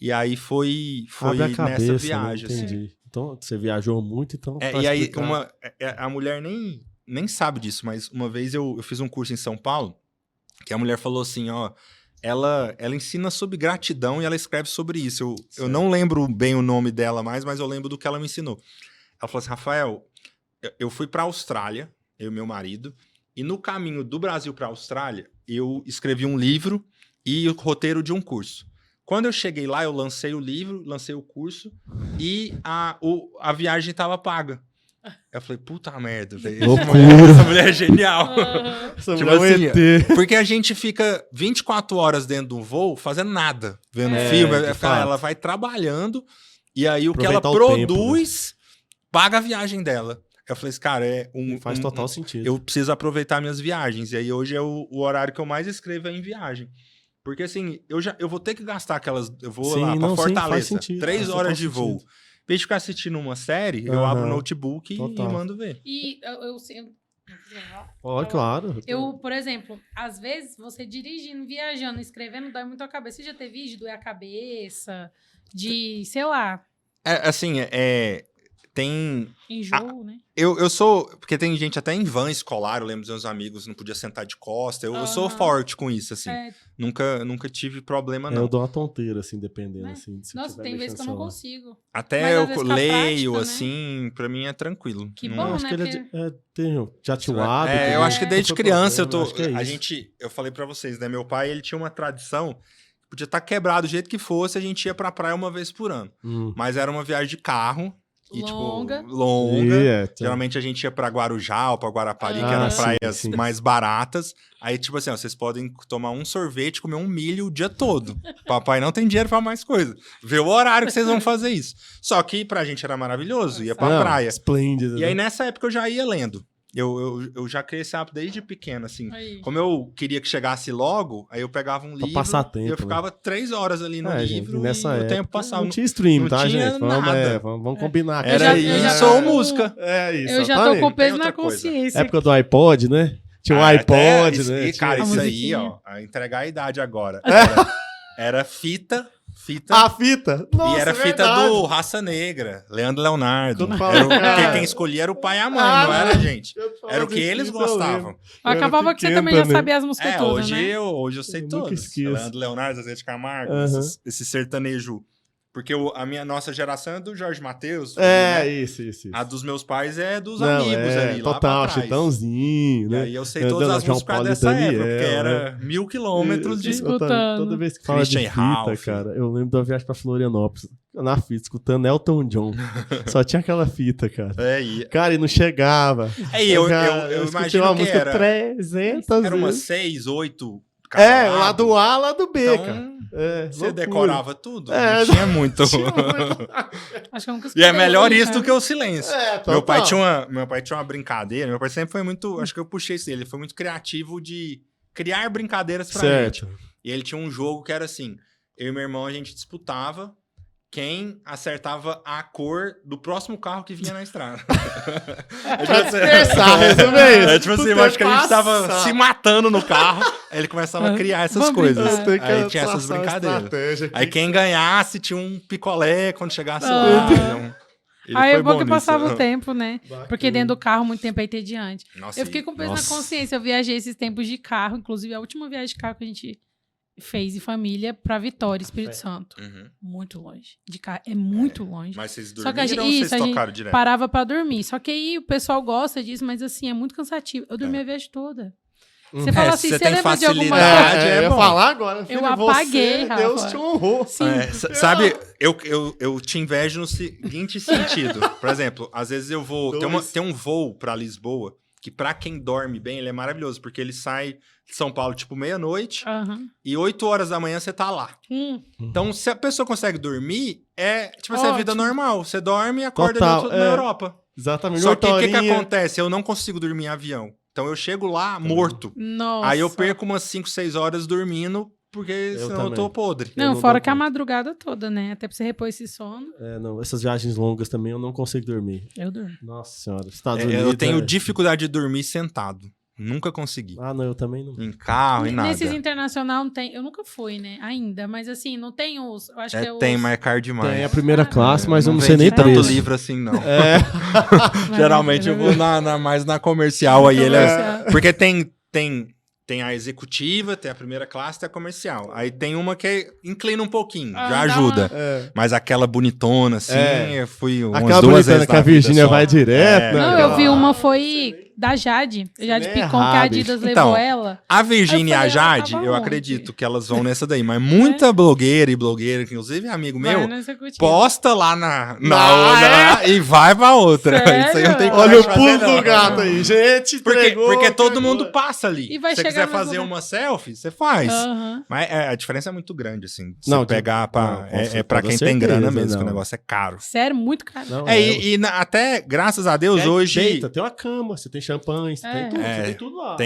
E aí foi Abre a cabeça, nessa viagem. né? Entendi. Então, você viajou muito, então... tá E aí, explicado. a mulher nem sabe disso, mas uma vez eu fiz um curso em São Paulo, que a mulher falou assim, ela ensina sobre gratidão e ela escreve sobre isso. Eu não lembro bem o nome dela mais, mas eu lembro do que ela me ensinou. Ela falou assim, Rafael, eu fui pra Austrália, eu e meu marido, e no caminho do Brasil pra Austrália, eu escrevi um livro e o roteiro de um curso. Quando eu cheguei lá, eu lancei o livro, lancei o curso e a viagem estava paga. Eu falei, puta merda, velho. Essa mulher é genial. Essa Tipo mulher assim, é um ET. porque a gente fica 24 horas dentro do voo fazendo nada, vendo filme. de fato. Ela vai trabalhando e aí o que ela Aproveitar o tempo, produz paga a viagem dela. Eu falei assim, cara, Faz total sentido. eu preciso aproveitar minhas viagens. E aí hoje é o horário que eu mais escrevo é em viagem. Porque assim, eu vou ter que gastar aquelas... Eu vou Sim, lá pra não, sim, faz Fortaleza, sentido, 3 faz horas total de voo. sentido. Em vez de ficar assistindo uma série, eu abro o notebook e Total. mando ver. E Ó, claro. por exemplo, às vezes você dirigindo, viajando, escrevendo, dói muito a cabeça. Você já teve vídeo, doer a cabeça, de, sei lá, Tem... enjoo, né? Eu sou... Porque tem gente até em van escolar, eu lembro dos meus amigos, não podia sentar de costa. Eu sou forte com isso, assim. Nunca tive problema, não. Eu dou uma tonteira, assim, dependendo, Né? assim. Se Nossa, tiver tem vezes que eu não mexendo consigo. Mas Até às eu vezes com a leio, prática, né? assim, pra mim é tranquilo. Que Não- bom, acho né? que ele tem já tinha o hábito. eu acho que desde não foi criança problema, acho que é isso. eu falei pra vocês, né? Meu pai, ele tinha uma tradição, podia estar quebrado do jeito que fosse, a gente ia pra praia uma vez por ano. Mas era uma viagem de carro, E, Longa. tipo, longa. Tá. Geralmente a gente ia pra Guarujá ou pra Guarapari, que Ah, eram sim, praias sim. mais baratas. Aí, tipo assim, ó, vocês podem tomar um sorvete, comer um milho o dia todo. Papai não tem dinheiro pra mais coisa. Vê o horário que vocês vão fazer isso. Só que pra gente era maravilhoso, ia pra Não, praia. Esplêndido. E aí, né? nessa época, eu já ia lendo. Eu já criei esse hábito desde pequeno, assim. Aí. Como eu queria que chegasse logo, aí eu pegava um livro passar tempo, e eu né? ficava 3 horas ali no Gente, livro nessa e o época tempo passava. não tinha stream, não tá, tinha gente? Vamos, nada. vamos combinar aqui. Era eu já isso tô ou com- música. É isso. Eu já tô exatamente. com peso Tem na outra coisa. consciência. Época do iPod, né? Tinha um iPod, isso, né? E, cara, A isso aí, musiquinha. ó, a entregar a idade agora. Era fita, A fita. Nossa, e era fita verdade. do Raça Negra, Leandro Leonardo. Quando fala, Era cara. porque quem escolhia era o pai e a mãe, não era, gente? Era o que eles gostavam. Acabava que você também já sabia as músicas É, todas, hoje, né? hoje eu sei Eu nunca todas. esqueço. Leandro Leonardo, Zezé de Camargo, Aham. esse sertanejo. Porque nossa geração é do Jorge Mateus. É, né? isso. A dos meus pais é dos Não, amigos ali, lá total, pra trás. Chitãozinho, E né? aí eu sei É, todas Dona as João músicas Paulo e dessa Daniel, época, porque né? era 1000 quilômetros de... Escutando. Toda vez que fala de Christian fita, Ralph. cara, eu lembro da viagem pra Florianópolis, na fita, escutando Elton John. Só tinha aquela fita, cara. Cara, e não chegava. Eu escutei imagino uma que música era. 300 Era umas vezes. 6, 8... É, lá do A, lá do B, cara. Então, É, você loucura. decorava tudo? É, Não tinha muito. Acho que eu nunca E é escutei melhor assim, isso do cara. que o silêncio. É, total. Meu pai tinha uma brincadeira. Meu pai sempre foi muito. Acho que eu puxei isso dele. Ele foi muito criativo de criar brincadeiras pra gente. Certo. E ele tinha um jogo que era assim: eu e meu irmão a gente disputava quem acertava a cor do próximo carro que vinha na estrada. Pra dispersar, resume isso. É tipo assim, eu acho que a gente tava se matando no carro. Aí ele começava a criar essas Vamos coisas. brincar. Aí tinha essas brincadeiras. Aí quem ganhasse tinha um picolé quando chegasse lá. Ele Aí foi é bom bom que nisso. passava o tempo, né? Bacana. Porque dentro do carro, muito tempo é entediante. Nossa, Eu fiquei com peso na Nossa. consciência. Eu viajei esses tempos de carro. Inclusive, a última viagem de carro que a gente fez em família pra Vitória, Espírito Santo. Uhum. Muito longe. De carro. É muito longe. Mas vocês Só que a dormiram gente, ou isso, vocês a gente tocaram direto? parava pra dormir. Só que aí o pessoal gosta disso, mas assim, é muito cansativo. Eu dormi a viagem toda. Você fala assim, se você tem lembra de alguma facilidade, coisa? é eu ia bom. falar agora. Eu filho, apaguei, você, Rafa. Deus te honrou. Sim. Sabe, eu te invejo no seguinte sentido. Por exemplo, às vezes eu vou... Tem um voo pra Lisboa que pra quem dorme bem, ele é maravilhoso. Porque ele sai de São Paulo, tipo, meia-noite. Aham. E 8 horas da manhã você tá lá. Então, se a pessoa consegue dormir, é tipo assim, a vida Ótimo. normal. Você dorme e acorda Total, na é. Europa. Exatamente. Só que o que Hortorinha. acontece? Eu não consigo dormir em avião. Então eu chego lá morto. Nossa. Aí eu perco umas 5, 6 horas dormindo, porque senão eu também. tô podre. Eu Não, não fora dou que a conta. madrugada toda, né? Até pra você repor esse sono. É, não, essas viagens longas também eu não consigo dormir. Eu durmo. Nossa senhora, Estados Unidos. Eu tenho é- dificuldade de dormir sentado. Nunca consegui. Ah, não, eu também não. Em carro, em nada. Nesses internacional não tem. Eu nunca fui, né? Ainda. Mas assim, não tem os. Eu acho que é os. Tem, mas é caro demais. Tem a primeira classe, mas eu não vende sei nem tanto preço. livro assim, não. É, Mas Geralmente não- eu vou mais na comercial, aí ele é... Comercial. Porque tem a executiva, tem a primeira classe, tem a comercial. Aí tem uma que inclina um pouquinho, Ah, já dá ajuda. é. Mas aquela bonitona, assim, É. eu fui umas Aquela 2 bonitona vezes que a na vida Virgínia só. vai direto, É. né? Não, eu vi uma foi da Jade. Jade nem Picon, errar, que a bicho. Adidas Então, levou ela. A Virgínia e a Eu falei, ela Jade, tava eu onde? acredito que elas vão nessa daí. Mas muita blogueira e blogueira, que inclusive é amigo Vai meu, no executivo. posta lá na Ah, outra e vai pra outra. Sério? Isso aí não tem Olha coragem o de fazer, pulo não. do gato aí. Gente, Porque, entregou, porque todo entregou. mundo passa ali. E vai Se você chegar quiser no fazer lugar. uma selfie, você faz. Aham. Mas a diferença é muito grande, assim. Se Não, você pegar pra... não, com é pra toda quem tem certeza, grana mesmo, que o não. negócio é caro. Sério, muito caro. Não, Até, graças a Deus, hoje... Deita, tem uma cama, você tem champanhe, você É. tem tudo, É. você tem tudo lá.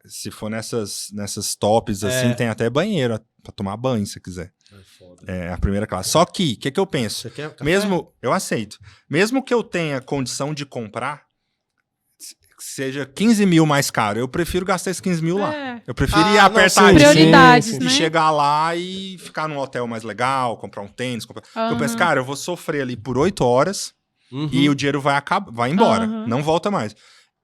Se for nessas tops, assim, É. tem até banheiro pra tomar banho, se você quiser. Ai, foda. É a primeira classe. Só que, o que eu penso? Você quer café? Mesmo, eu aceito. Mesmo que eu tenha condição de comprar, que seja 15 mil mais caro, eu prefiro gastar esses 15 mil lá. É. Eu prefiro Ah, ir não, apertadinho sim, Prioridades, sim, né? e chegar lá e ficar num hotel mais legal, comprar um tênis. Porque eu Aham. penso, cara, eu vou sofrer ali por 8 horas Uhum. e o dinheiro vai embora. Aham. Não volta mais.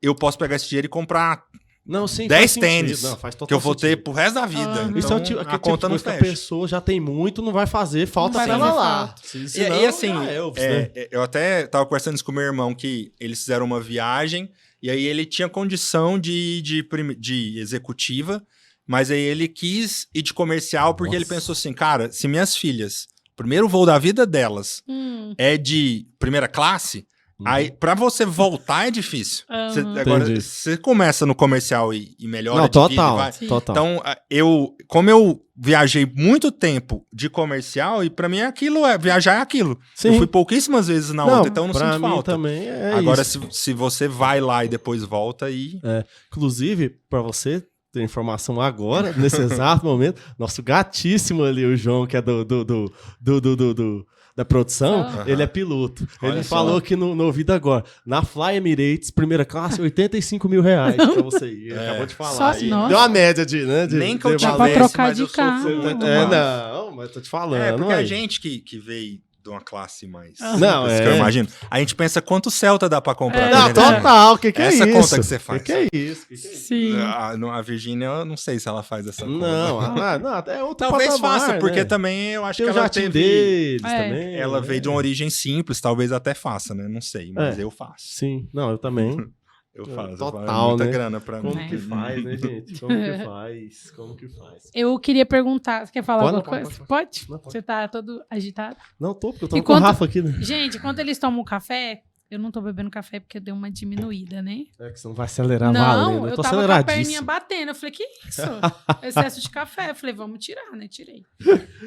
Eu posso pegar esse dinheiro e comprar Não, sim, 10 faz sentido. tênis Não, faz total que eu vou ter sentido. pro resto da vida. Aham. Então, Isso é o tipo, a aquele conta tipo não de coisa fecha. que a pessoa já tem muito, não vai fazer falta Não vai pra ela fazer lá. falta. Senão, E assim, já é Elvis, né? eu até tava conversando isso com meu irmão, que eles fizeram uma viagem, e aí ele tinha condição de executiva, mas aí ele quis ir de comercial, porque ele Nossa. pensou assim, cara, se minhas filhas, primeiro voo da vida delas, é de primeira classe, aí pra você voltar é difícil. Agora, Entendi. você começa no comercial e melhora Não, de vida e total, vai. total. Então, como eu viajei muito tempo de comercial, e pra mim viajar é aquilo. Sim. Eu fui pouquíssimas vezes na Não, outra, então eu não pra sinto mim falta. também é Agora, isso. se você vai lá e depois volta aí... Inclusive, pra você ter informação agora, nesse exato momento, nosso gatíssimo ali, o João, que é da produção, ele é piloto. Olha Ele só. falou aqui no ouvido agora, na Fly Emirates, primeira classe, R$85 mil pra você ir. Ele acabou de falar. Só aí. nossa. Deu uma média de, né? Nem que eu Dá tivesse, pra trocar mas de eu sou carro. muito É, baixo. não, mas tô te falando. É, porque aí. a gente que veio de uma classe mais... Não, isso que eu imagino. A gente pensa quanto Celta dá pra comprar. Não, com a gente. total, o que é Essa isso? conta que você faz. Que é isso? Que é isso? Sim. A Virgínia, eu não sei se ela faz essa conta. Não, é outro Talvez patamar, faça, porque né? também eu acho Tem que o ela jatinho teve... deles É. também. Ela né? veio de uma origem simples, talvez até faça, né? Não sei, mas eu faço. Sim, não, eu também. Eu faço. Total, é muita né? grana pra mim. Como que faz, né, gente? Como que faz? Como que faz? Eu queria perguntar, você quer falar Pode, alguma pode, coisa? pode. Pode? Não, pode. Você tá todo agitado? Não tô, porque eu tô com Enquanto- o Rafa aqui, né? Gente, enquanto eles tomam café, eu não tô bebendo café porque eu dei uma diminuída, né? É que você não vai acelerar Não, valendo. eu tô tava com a perninha aceleradíssimo. batendo. Eu falei, que isso? Excesso de café. Eu falei, vamos tirar, né? Tirei.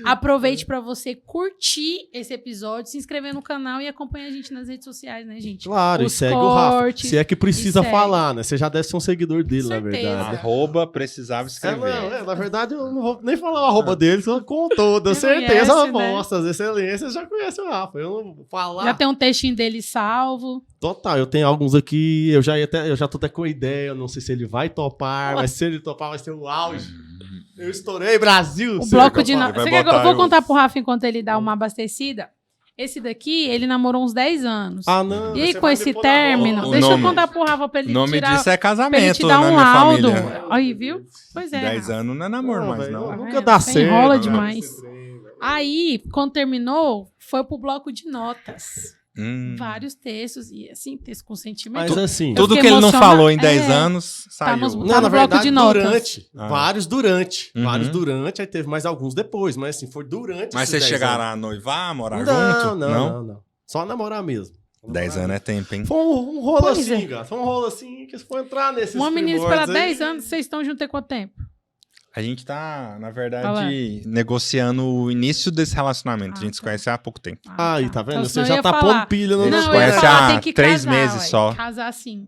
Aproveite pra você curtir esse episódio, se inscrever no canal e acompanhar a gente nas redes sociais, né, gente? Claro, e Os segue o Rafa. cortes, Se é que precisa e segue. falar, né? Você já deve ser um seguidor dele, na Certeza. verdade. Arroba precisava escrever. Na verdade, eu não vou nem falar o arroba dele, só com toda Você certeza conhece, mostra as excelências, já conhece o Rafa. Eu não vou falar. Já tem um textinho dele salvo. Total, eu tenho alguns aqui, eu já tô até com ideia, eu não sei se ele vai topar, mas se ele topar vai ser o auge. Eu estourei, Brasil! O bloco de Ele notas. vai botar Eu vou o- contar pro Rafa enquanto ele dá uma abastecida. Esse daqui, ele namorou uns 10 anos. Ah, não. E aí, você com vai esse me pôr na término, roda. O deixa nome- eu contar pro Rafa pra O ele nome tirar... disso é pra ele te casamento dar na um minha laudo. família. Aí, viu? Pois é. 10 anos não é namoro mais, velho, não. Nunca É, dá você certo. enrola né? demais. Aí, quando terminou, foi pro bloco de notas. Vários textos, e assim, texto com sentimento. Mas assim, Tudo fiquei que ele não emocionada. falou em 10 É. anos, saiu. Tá não, no na bloco verdade, de notas. durante. Ah. Vários durante. Uhum. Vários durante, aí teve mais alguns depois, mas assim, foi durante. Mas esses vocês 10 chegaram anos. a noivar, morar Não, junto? não. Só namorar mesmo. 10 anos é tempo, hein? Foi um rolo Pois assim, é. cara. Foi um rolo assim que foi entrar nesses Uma menina espera primórdios aí. 10 anos, vocês estão juntos há quanto tempo? A gente tá, na Olha verdade, negociando o início desse relacionamento. Ah, a gente se tá. conhece há pouco tempo. Aí, tá vendo? Então, Você senão eu já ia tá falar. pondo pilha no Não, Não, nosso eu ia conhece falar, há tem que 3 casar, meses ué. só. Casar sim.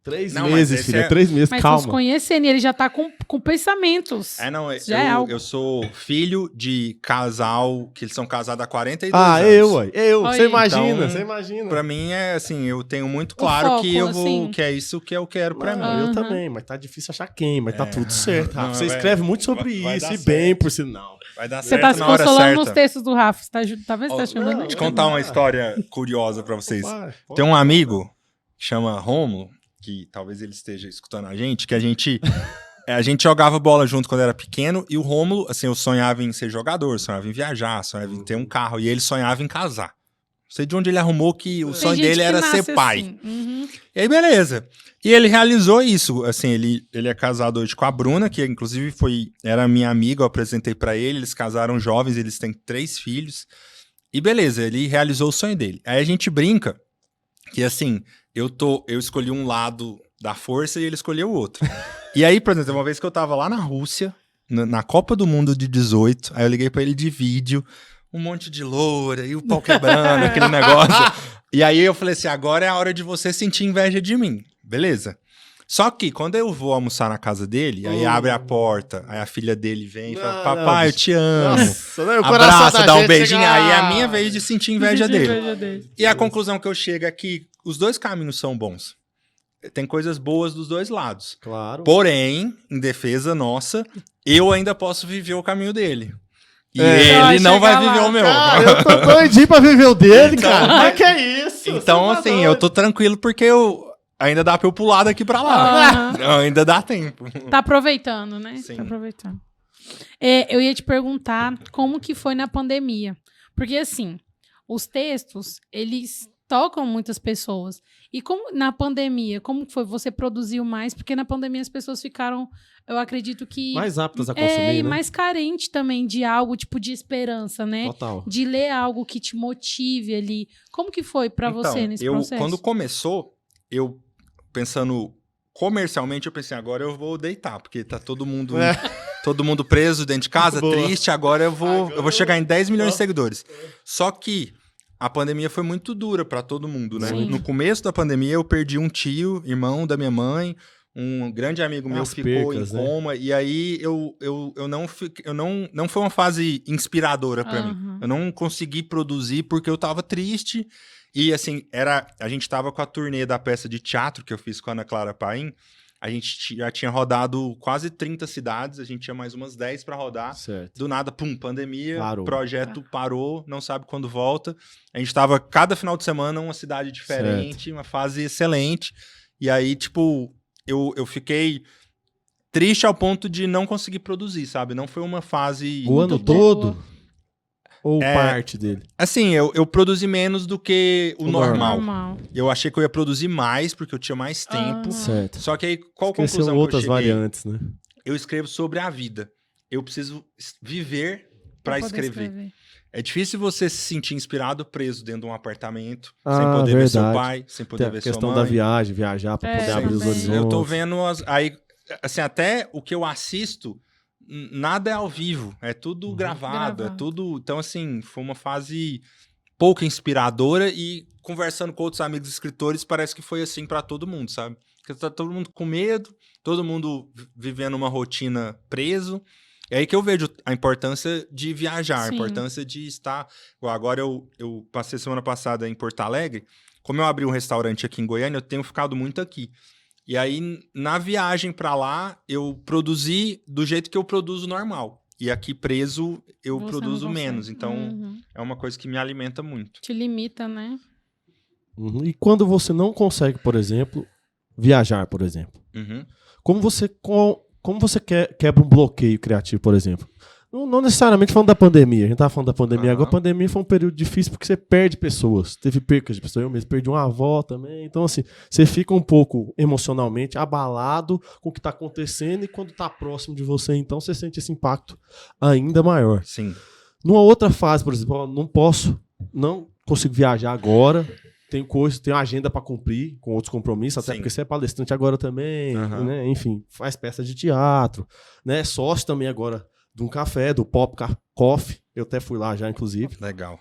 3 Não, mas meses, esse filha. é- 3 meses, Mas calma. estamos conhecendo, e ele já tá com pensamentos. Não, Já é algo. eu sou filho de casal que eles são casados há 42 Ah, anos. eu. Olha Você aí. imagina, Então, você imagina. Pra mim é assim, eu tenho muito claro foco, que eu vou, assim. que é isso que eu quero pra Não, mim. eu Aham. também, mas tá difícil achar quem, mas tá tudo certo, Rafa. Não, Você vai- escreve muito sobre vai isso dar e bem, certo. por sinal. Vai dar Você certo tá se na hora consolando certa. nos textos do Rafa. Você tá, tá vendo? Você Ó, tá achando? não, Deixa eu contar uma história curiosa pra vocês. Vai, Tem um amigo que chama Rômulo, que talvez ele esteja escutando a gente, que a gente jogava bola junto quando era pequeno, e o Rômulo, assim, eu sonhava em ser jogador, sonhava em viajar, sonhava em ter um carro, e ele sonhava em casar. Não sei de onde ele arrumou que o Tem sonho gente dele que era nasce ser pai. assim. Uhum. E aí, beleza. E ele realizou isso, assim, ele é casado hoje com a Bruna, que inclusive era minha amiga, eu apresentei pra ele, eles casaram jovens, eles têm 3 filhos, e beleza, ele realizou o sonho dele. Aí a gente brinca que, assim, eu escolhi um lado da força e ele escolheu o outro. E aí, por exemplo, uma vez que eu tava lá na Rússia, na Copa do Mundo de 18, aí eu liguei pra ele de vídeo, um monte de loura, e o pau quebrando, aquele negócio. E aí eu falei assim, agora é a hora de você sentir inveja de mim. Beleza. Só que quando eu vou almoçar na casa dele, aí abre a porta, aí a filha dele vem e fala, Não, papai, não, eu te amo. Nossa, né, o coração Abraça, da dá um gente beijinho, chega- aí é a minha vez de sentir inveja dele. Inveja dele. E a conclusão que eu chego é que os dois caminhos são bons. Tem coisas boas dos dois lados. Claro. Porém, em defesa nossa, eu ainda posso viver o caminho dele. E Vai ele não vai chegar lá. viver o meu. Cara, eu tô doidinho pra viver o dele, cara. Mas que é isso? Então, Você tá assim, doido. eu tô tranquilo porque ainda dá pra eu pular daqui pra lá. Aham. Ainda dá tempo. Tá aproveitando, né? Sim. Tá aproveitando. Eu ia te perguntar como que foi na pandemia. Porque, assim, os textos, eles tocam muitas pessoas. E como na pandemia, como foi? Você produziu mais? Porque na pandemia as pessoas ficaram, eu acredito que... Mais aptas a consumir, e né? mais carente também de algo, tipo, de esperança, né? Total. De ler algo que te motive ali. Como que foi pra você nesse processo? Quando começou, eu pensando comercialmente, eu pensei, agora eu vou deitar, porque tá todo mundo preso dentro de casa, Boa. triste, agora eu vou chegar em 10 milhões de seguidores. Só que a pandemia foi muito dura pra todo mundo, né? Sim. No começo da pandemia, eu perdi um tio, irmão da minha mãe, um grande amigo meu As ficou percas, em né? coma, e aí não foi uma fase inspiradora pra mim. Aham. Eu não consegui produzir porque eu tava triste. E assim, a gente tava com a turnê da peça de teatro que eu fiz com a Ana Clara Paim. A gente já tinha rodado quase 30 cidades, a gente tinha mais umas 10 pra rodar. Certo. Do nada, pum, pandemia, Parou. projeto parou, não sabe quando volta. A gente tava cada final de semana uma cidade diferente, uma fase excelente. E aí, tipo, eu fiquei triste ao ponto de não conseguir produzir, sabe? Não foi uma fase... O ano Muito boa. todo? Ou parte dele? Assim, eu produzi menos do que o normal. Normal. Eu achei que eu ia produzir mais, porque eu tinha mais tempo. Certo. Só que aí, qual Esqueceu conclusão outras que eu cheguei? variantes, né? Eu escrevo sobre a vida. Eu preciso viver pra poder escrever. É difícil você se sentir inspirado preso dentro de um apartamento, Ah, sem poder ver seu verdade. pai, sem Tem poder a ver sua questão mãe. da viagem, viajar pra poder abrir os também. horizontes. Eu tô vendo aí, assim, até o que eu assisto, nada é ao vivo, é tudo gravado, é tudo. Então, assim, foi uma fase pouco inspiradora e conversando com outros amigos escritores, parece que foi assim pra todo mundo, sabe? Porque tá todo mundo com medo, todo mundo vivendo uma rotina preso. É aí que eu vejo a importância de viajar, Sim. a importância de estar... Igual agora eu passei semana passada em Porto Alegre, como eu abri um restaurante aqui em Goiânia, eu tenho ficado muito aqui. E aí, na viagem pra lá, eu produzi do jeito que eu produzo normal. E aqui preso, eu Você não produzo consegue. menos. Então, Uhum. é uma coisa que me alimenta muito. Te limita, né? Uhum. E quando você não consegue, por exemplo, viajar, por exemplo, Uhum. como você quebra um bloqueio criativo, por exemplo? Não necessariamente falando da pandemia, a gente tava falando da pandemia, agora a pandemia foi um período difícil porque você perde pessoas, teve percas de pessoas, eu mesmo perdi uma avó também, então assim, você fica um pouco emocionalmente abalado com o que tá acontecendo e quando tá próximo de você, então você sente esse impacto ainda maior. Sim. Numa outra fase, por exemplo, não consigo viajar agora, tenho agenda para cumprir com outros compromissos, até Sim. porque você é palestrante agora também, Aham. né? Enfim, faz peças de teatro, né? Sócio também agora de um café, do Pop Coffee, eu até fui lá já, inclusive. Legal.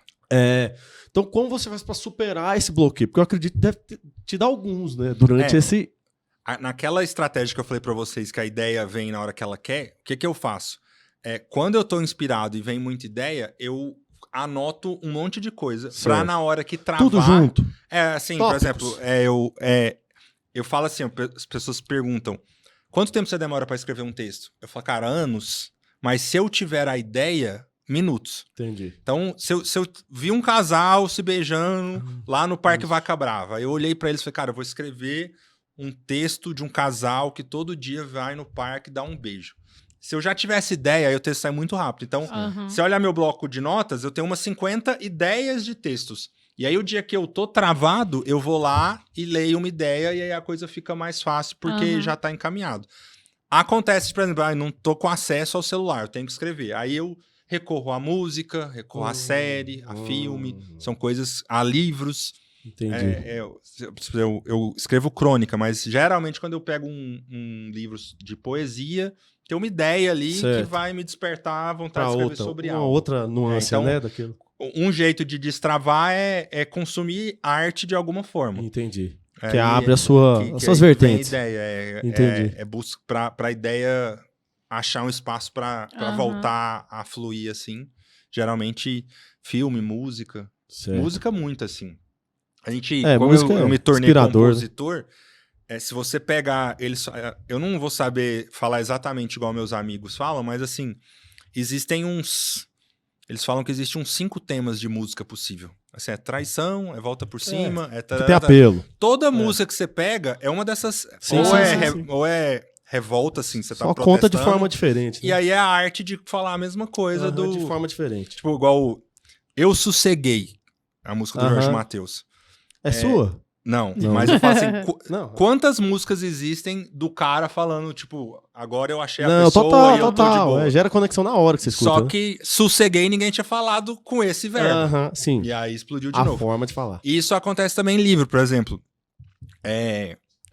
Então, como você faz para superar esse bloqueio? Porque eu acredito que deve te dar alguns, né? Durante esse... Naquela estratégia que eu falei pra vocês, que a ideia vem na hora que ela quer, o que eu faço? Quando eu tô inspirado e vem muita ideia, eu anoto um monte de coisa Certo. pra na hora que travar... Tudo junto. Assim, Tópicos. por exemplo, eu falo assim, as pessoas perguntam, quanto tempo você demora pra escrever um texto? Eu falo, cara, anos. Mas se eu tiver a ideia, minutos. Entendi. Então, se eu vi um casal se beijando lá no Parque Vaca Brava, eu olhei pra eles e falei, cara, eu vou escrever um texto de um casal que todo dia vai no parque dar um beijo. Se eu já tivesse ideia, aí o texto sai muito rápido. Então, se olhar meu bloco de notas, eu tenho umas 50 ideias de textos. E aí, o dia que eu tô travado, eu vou lá e leio uma ideia e aí a coisa fica mais fácil, porque já tá encaminhado. Acontece, por exemplo, não tô com acesso ao celular, eu tenho que escrever. Aí eu recorro à música, recorro à série, a filme, são coisas, a livros. Entendi. Eu escrevo crônica, mas geralmente quando eu pego um livro de poesia, tem uma ideia ali Certo. que vai me despertar a vontade de escrever sobre uma algo. outra nuance, Então, né? Daquilo. Um jeito de destravar é consumir arte de alguma forma. Entendi. Aí Que abre as suas vertentes. Vem a ideia, Entendi. pra ideia achar um espaço pra voltar a fluir, assim. Geralmente, filme, música. Certo. Música muito, assim. A gente, como música eu me tornei inspirador, compositor, se você pegar... eu não vou saber falar exatamente igual meus amigos falam, mas assim, existem uns... Eles falam que existem uns 5 temas de música possível. Assim, é traição, é volta por cima, Que tem apelo. Toda música que você pega é uma dessas... Sim, sim. Ou é revolta, assim, você tá Só protestando. conta de forma diferente. Né? E aí é a arte de falar a mesma coisa de forma diferente. Tipo, igual Eu Sosseguei, a música do Jorge Aham. Mateus. É sua? Não, Não. mas eu falo assim, Não. quantas músicas existem do cara falando, tipo, agora eu achei a Não, pessoa total, e eu tô de total. boa. Gera conexão na hora que você escuta. Só né? que sosseguei e ninguém tinha falado com esse verbo. Aham, sim. E aí explodiu de A novo. forma de falar. E isso acontece também em livro, por exemplo.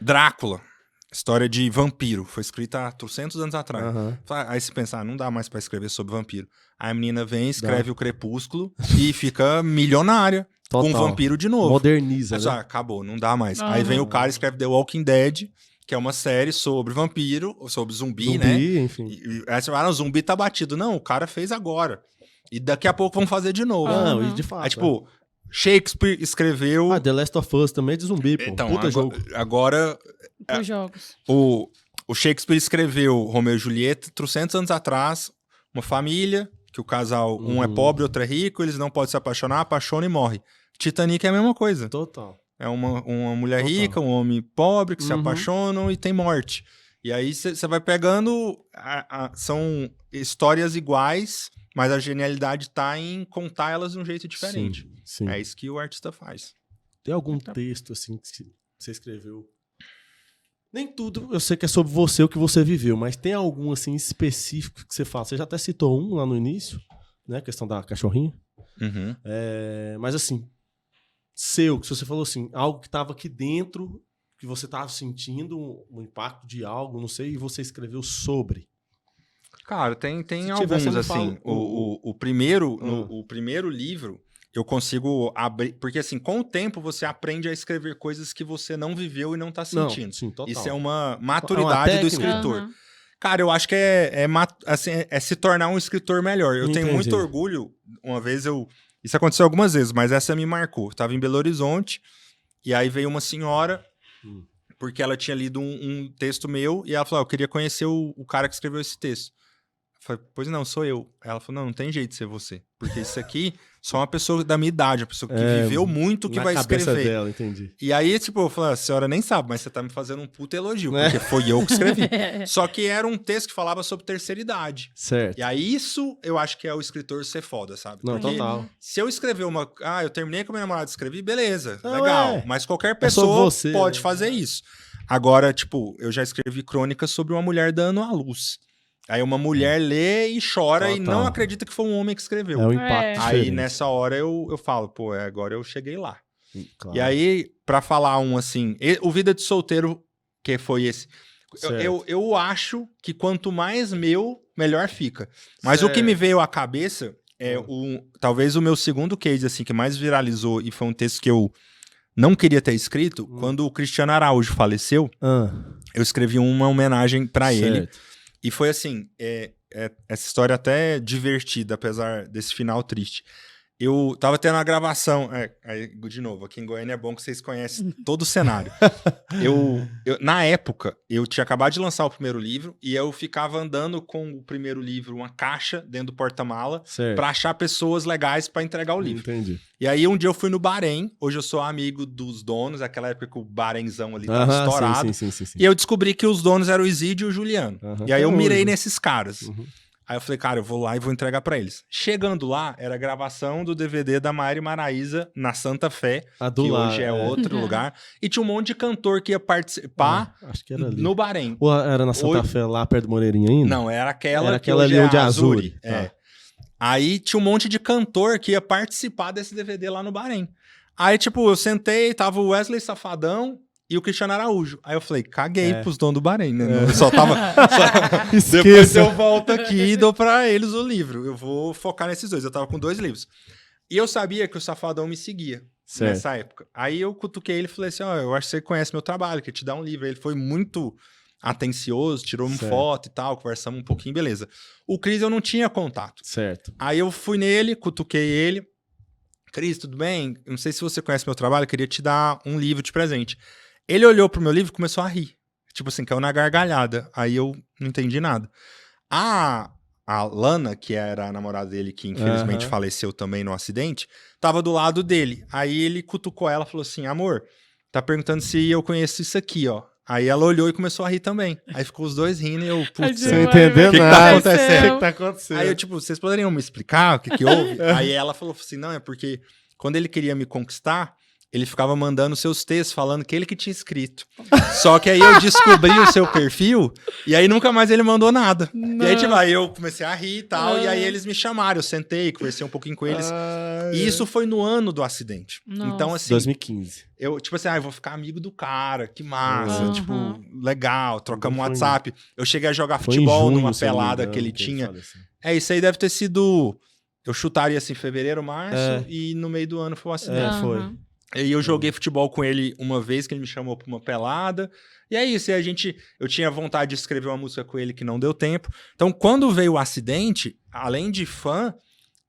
Drácula, história de vampiro, foi escrita há 300 anos atrás. Aham. Aí se pensar, não dá mais pra escrever sobre vampiro. Aí a menina vem, escreve o Crepúsculo e fica milionária com Total. vampiro de novo. Moderniza, Aí né? só, acabou, não dá mais. Aí vem o cara e escreve The Walking Dead, que é uma série sobre vampiro, sobre zumbi, né? Enfim. Aí você fala, o zumbi tá batido. Não, o cara fez agora. E daqui a pouco vão fazer de novo. Não, e de fato. Aí, tipo, Shakespeare escreveu... The Last of Us também é de zumbi, pô. Então, Puta jogo. agora Pros jogos. o Shakespeare escreveu Romeu e Julieta 300 anos atrás, uma família, que o casal, um é pobre, outro é rico, eles não podem se apaixonar, apaixona e morre. Titanic é a mesma coisa. Total. É uma mulher Total. rica, um homem pobre que se Uhum. apaixonam e tem morte. E aí você vai pegando... são histórias iguais, mas a genialidade tá em contar elas de um jeito diferente. Sim. É isso que o artista faz. Tem algum texto, assim, que você escreveu? Nem tudo eu sei que é sobre você, o que você viveu, mas tem algum, assim, específico que você fala? Você já até citou um lá no início, né? A questão da cachorrinha. Uhum. Mas, assim, seu, que você falou assim, algo que estava aqui dentro, que você estava sentindo um impacto de algo, não sei, e você escreveu sobre. Cara, tem Se alguns, tivesse, me assim. fala O primeiro livro, eu consigo abrir... Porque, assim, com o tempo, você aprende a escrever coisas que você não viveu e não tá sentindo. Não, sim, total. Isso é uma maturidade do técnica. escritor. Aham. Cara, eu acho que é se tornar um escritor melhor. Eu tenho Entendi. muito orgulho. Uma vez Isso aconteceu algumas vezes, mas essa me marcou. Eu tava em Belo Horizonte, e aí veio uma senhora, porque ela tinha lido um texto meu, e ela falou, eu queria conhecer o cara que escreveu esse texto. Eu falei, pois não, sou eu. Ela falou, não tem jeito de ser você. Porque isso aqui só uma pessoa da minha idade, uma pessoa que viveu muito que Na vai cabeça escrever. dela, entendi. E aí, tipo, eu falei, a senhora nem sabe, mas você tá me fazendo um puta elogio, porque foi eu que escrevi. Só que era um texto que falava sobre terceira idade. Certo. E aí, isso eu acho que é o escritor ser foda, sabe? Não, Porque total. se eu escrever eu terminei com a minha namorada, escrevi, beleza, Não, legal. é. Mas qualquer sobre pessoa você, pode né? fazer isso. Agora, tipo, eu já escrevi crônicas sobre uma mulher dando à luz. Aí uma mulher lê e chora e Total. não acredita que foi um homem que escreveu. É um impacto Aí, diferente. nessa hora, eu falo, pô, agora eu cheguei lá. Claro. E aí, pra falar um assim, o Vida de Solteiro, que foi esse, eu acho que quanto mais meu, melhor fica. Mas o que me veio à cabeça é talvez o meu segundo case, assim, que mais viralizou e foi um texto que eu não queria ter escrito, quando o Cristiano Araújo faleceu, eu escrevi uma homenagem pra ele. Certo. E foi assim, essa história até divertida, apesar desse final triste. Eu tava tendo uma gravação, aí, de novo, aqui em Goiânia é bom que vocês conhecem todo o cenário. Na época, eu tinha acabado de lançar o primeiro livro e eu ficava andando com o primeiro livro, uma caixa dentro do porta-mala, Certo. pra achar pessoas legais pra entregar o livro. Entendi. E aí um dia eu fui no Bahrein, hoje eu sou amigo dos donos, aquela época que o Bahreинzão ali tava estourado. Sim. E eu descobri que os donos eram o Isídio e o Juliano. Aham. E aí eu Até mirei hoje. nesses caras. Uhum. Aí eu falei, cara, eu vou lá e vou entregar pra eles. Chegando lá, era a gravação do DVD da Maiara e Maraísa na Santa Fé, Do que lado, hoje é outro lugar. E tinha um monte de cantor que ia participar acho que era ali. no Bahrein. Ou era na Santa Fé, lá perto do Moreirinha ainda? Não, era aquela, Era que aquela hoje ali é onde é a Azuri. É. Tá. Aí tinha um monte de cantor que ia participar desse DVD lá no Bahrein. Aí, tipo, eu sentei, tava o Wesley Safadão e o Cristiano Araújo. Aí eu falei, caguei pros donos do Bahrein, né? Eu só tava... Depois eu volto aqui e dou pra eles o livro. Eu vou focar nesses dois. Eu tava com 2 livros. E eu sabia que o Safadão me seguia nessa época. Aí eu cutuquei ele e falei assim, eu acho que você conhece meu trabalho, que te dá um livro. Ele foi muito atencioso, tirou uma foto e tal, conversamos um pouquinho, beleza. O Cris eu não tinha contato. Certo. Aí eu fui nele, cutuquei ele. Cris, tudo bem? Eu não sei se você conhece meu trabalho, eu queria te dar um livro de presente. Ele olhou pro meu livro e começou a rir. Tipo assim, caiu na gargalhada. Aí eu não entendi nada. A Lana, que era a namorada dele, que infelizmente faleceu também no acidente, tava do lado dele. Aí ele cutucou ela e falou assim, amor, tá perguntando se eu conheço isso aqui, ó. Aí ela olhou e começou a rir também. Aí ficou os dois rindo e eu, putz, Sem entender que nada. tá acontecendo? O que tá acontecendo? Aí eu, tipo, vocês poderiam me explicar o que houve? Aí ela falou assim, não, é porque quando ele queria me conquistar, ele ficava mandando seus textos, falando que ele que tinha escrito. Só que aí eu descobri o seu perfil, e aí nunca mais ele mandou nada. Não. E aí, tipo, aí eu comecei a rir e tal, e aí eles me chamaram, eu sentei, conversei um pouquinho com eles. E isso foi no ano do acidente. Nossa. Então, assim, 2015. eu, tipo assim, eu vou ficar amigo do cara, que massa, Uhum. tipo, legal, trocamos um Foi- WhatsApp. Eu cheguei a jogar Foi em futebol junho, numa se eu não me pelada engano, que ele tinha. faleceu. Isso aí deve ter sido, eu chutaria assim, fevereiro, março, e no meio do ano foi o acidente. Foi. E eu joguei futebol com ele uma vez, que ele me chamou pra uma pelada. E é isso, e eu tinha vontade de escrever uma música com ele que não deu tempo. Então, quando veio o acidente, além de fã,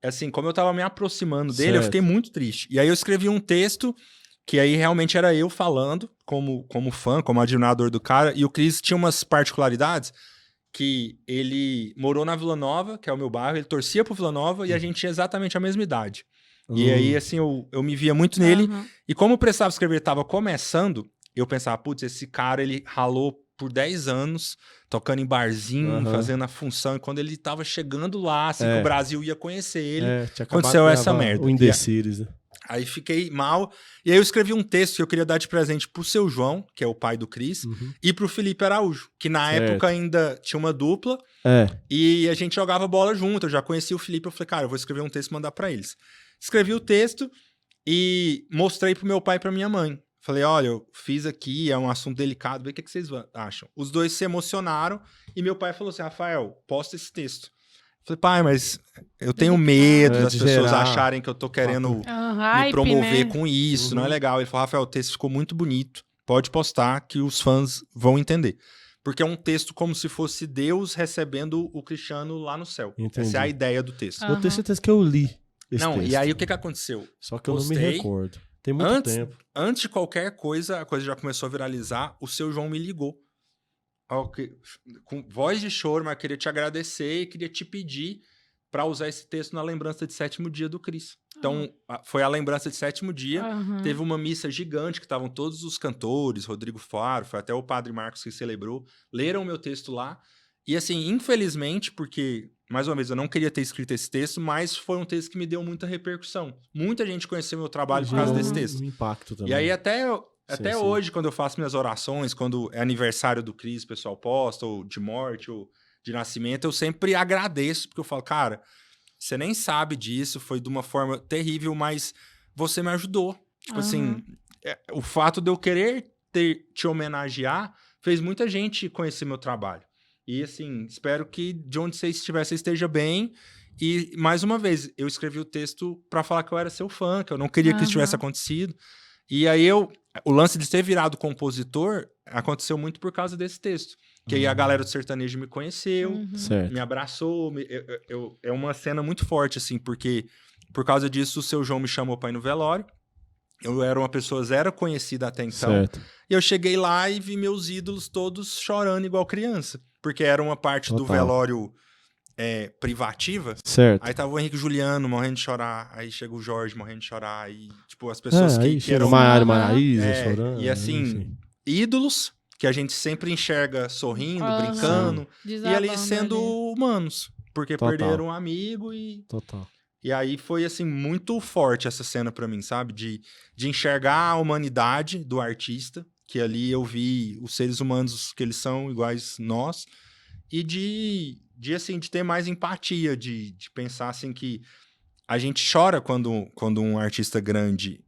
assim, como eu tava me aproximando dele, eu Certo. fiquei muito triste. E aí eu escrevi um texto, que aí realmente era eu falando, como fã, como admirador do cara. E o Cris tinha umas particularidades, que ele morou na Vila Nova, que é o meu bairro, ele torcia pro Vila Nova, e a gente tinha exatamente a mesma idade. E aí, assim, eu me via muito nele. Uhum. E como o Precisava Escrever estava começando, eu pensava, putz, esse cara, ele ralou por 10 anos, tocando em barzinho, Aham. fazendo a função. E quando ele tava chegando lá, assim, que o Brasil ia conhecer ele, Tinha aconteceu acabado de essa gravar merda. O In The Series, né? aí fiquei mal. E aí eu escrevi um texto que eu queria dar de presente pro seu João, que é o pai do Cris, e pro Felipe Araújo, que na Certo. época ainda tinha uma dupla, e a gente jogava bola junto. Eu já conhecia o Felipe, eu falei, cara, eu vou escrever um texto e mandar pra eles. Escrevi o texto e mostrei pro meu pai e pra minha mãe. Falei, olha, eu fiz aqui, é um assunto delicado, vê o que vocês acham. Os dois se emocionaram e meu pai falou assim, Rafael, posta esse texto. Falei, pai, mas eu tenho medo das de pessoas gerar acharem que eu tô querendo me Hype, promover né? com isso, não é legal. Ele falou, Rafael, o texto ficou muito bonito, pode postar que os fãs vão entender. Porque é um texto como se fosse Deus recebendo o Cristiano lá no céu. Entendi. Essa é a ideia do texto. Aham. Eu tenho certeza que eu li esse Não, texto. e aí o que aconteceu? Só que eu não me postei. recordo. Tem muito tempo. Antes de qualquer coisa, a coisa já começou a viralizar, o seu João me ligou. Com voz de choro, mas eu queria te agradecer e queria te pedir para usar esse texto na lembrança de 7º dia do Cris. Então, foi a lembrança de 7º dia. Aham. Teve uma missa gigante que estavam todos os cantores, Rodrigo Faro, foi até o Padre Marcos que celebrou, leram o meu texto lá. E assim, infelizmente, porque, mais uma vez, eu não queria ter escrito esse texto, mas foi um texto que me deu muita repercussão. Muita gente conheceu meu trabalho por causa desse texto. Um impacto também. E aí, até sim. hoje, quando eu faço minhas orações, quando é aniversário do Cris, o pessoal posta, ou de morte, ou de nascimento, eu sempre agradeço, porque eu falo, cara, você nem sabe disso, foi de uma forma terrível, mas você me ajudou. Tipo assim, o fato de eu querer te homenagear fez muita gente conhecer meu trabalho. E assim, espero que de onde você estiver, você esteja bem. E, mais uma vez, eu escrevi o texto pra falar que eu era seu fã, que eu não queria que isso tivesse acontecido. E aí o lance de ter virado compositor aconteceu muito por causa desse texto. Que aí a galera do sertanejo me conheceu, Certo. me abraçou. É uma cena muito forte, assim, porque por causa disso o seu João me chamou pra ir no velório. Eu era uma pessoa zero conhecida até então. Certo. E eu cheguei lá e vi meus ídolos todos chorando igual criança. Porque era uma parte do Total. velório privativa. Certo. Aí tava o Henrique Juliano morrendo de chorar. Aí chega o Jorge morrendo de chorar. Aí, tipo, as pessoas aí que chega eram... o Maiara Maraíza É, chorando. e assim, enfim. ídolos que a gente sempre enxerga sorrindo, Aham. brincando. E ali Desabando sendo ali. humanos. Porque Total. perderam um amigo e... Total. E aí foi, assim, muito forte essa cena pra mim, sabe? De enxergar a humanidade do artista, que ali eu vi os seres humanos que eles são iguais nós, e de ter mais empatia, de pensar, assim, que a gente chora quando um artista grande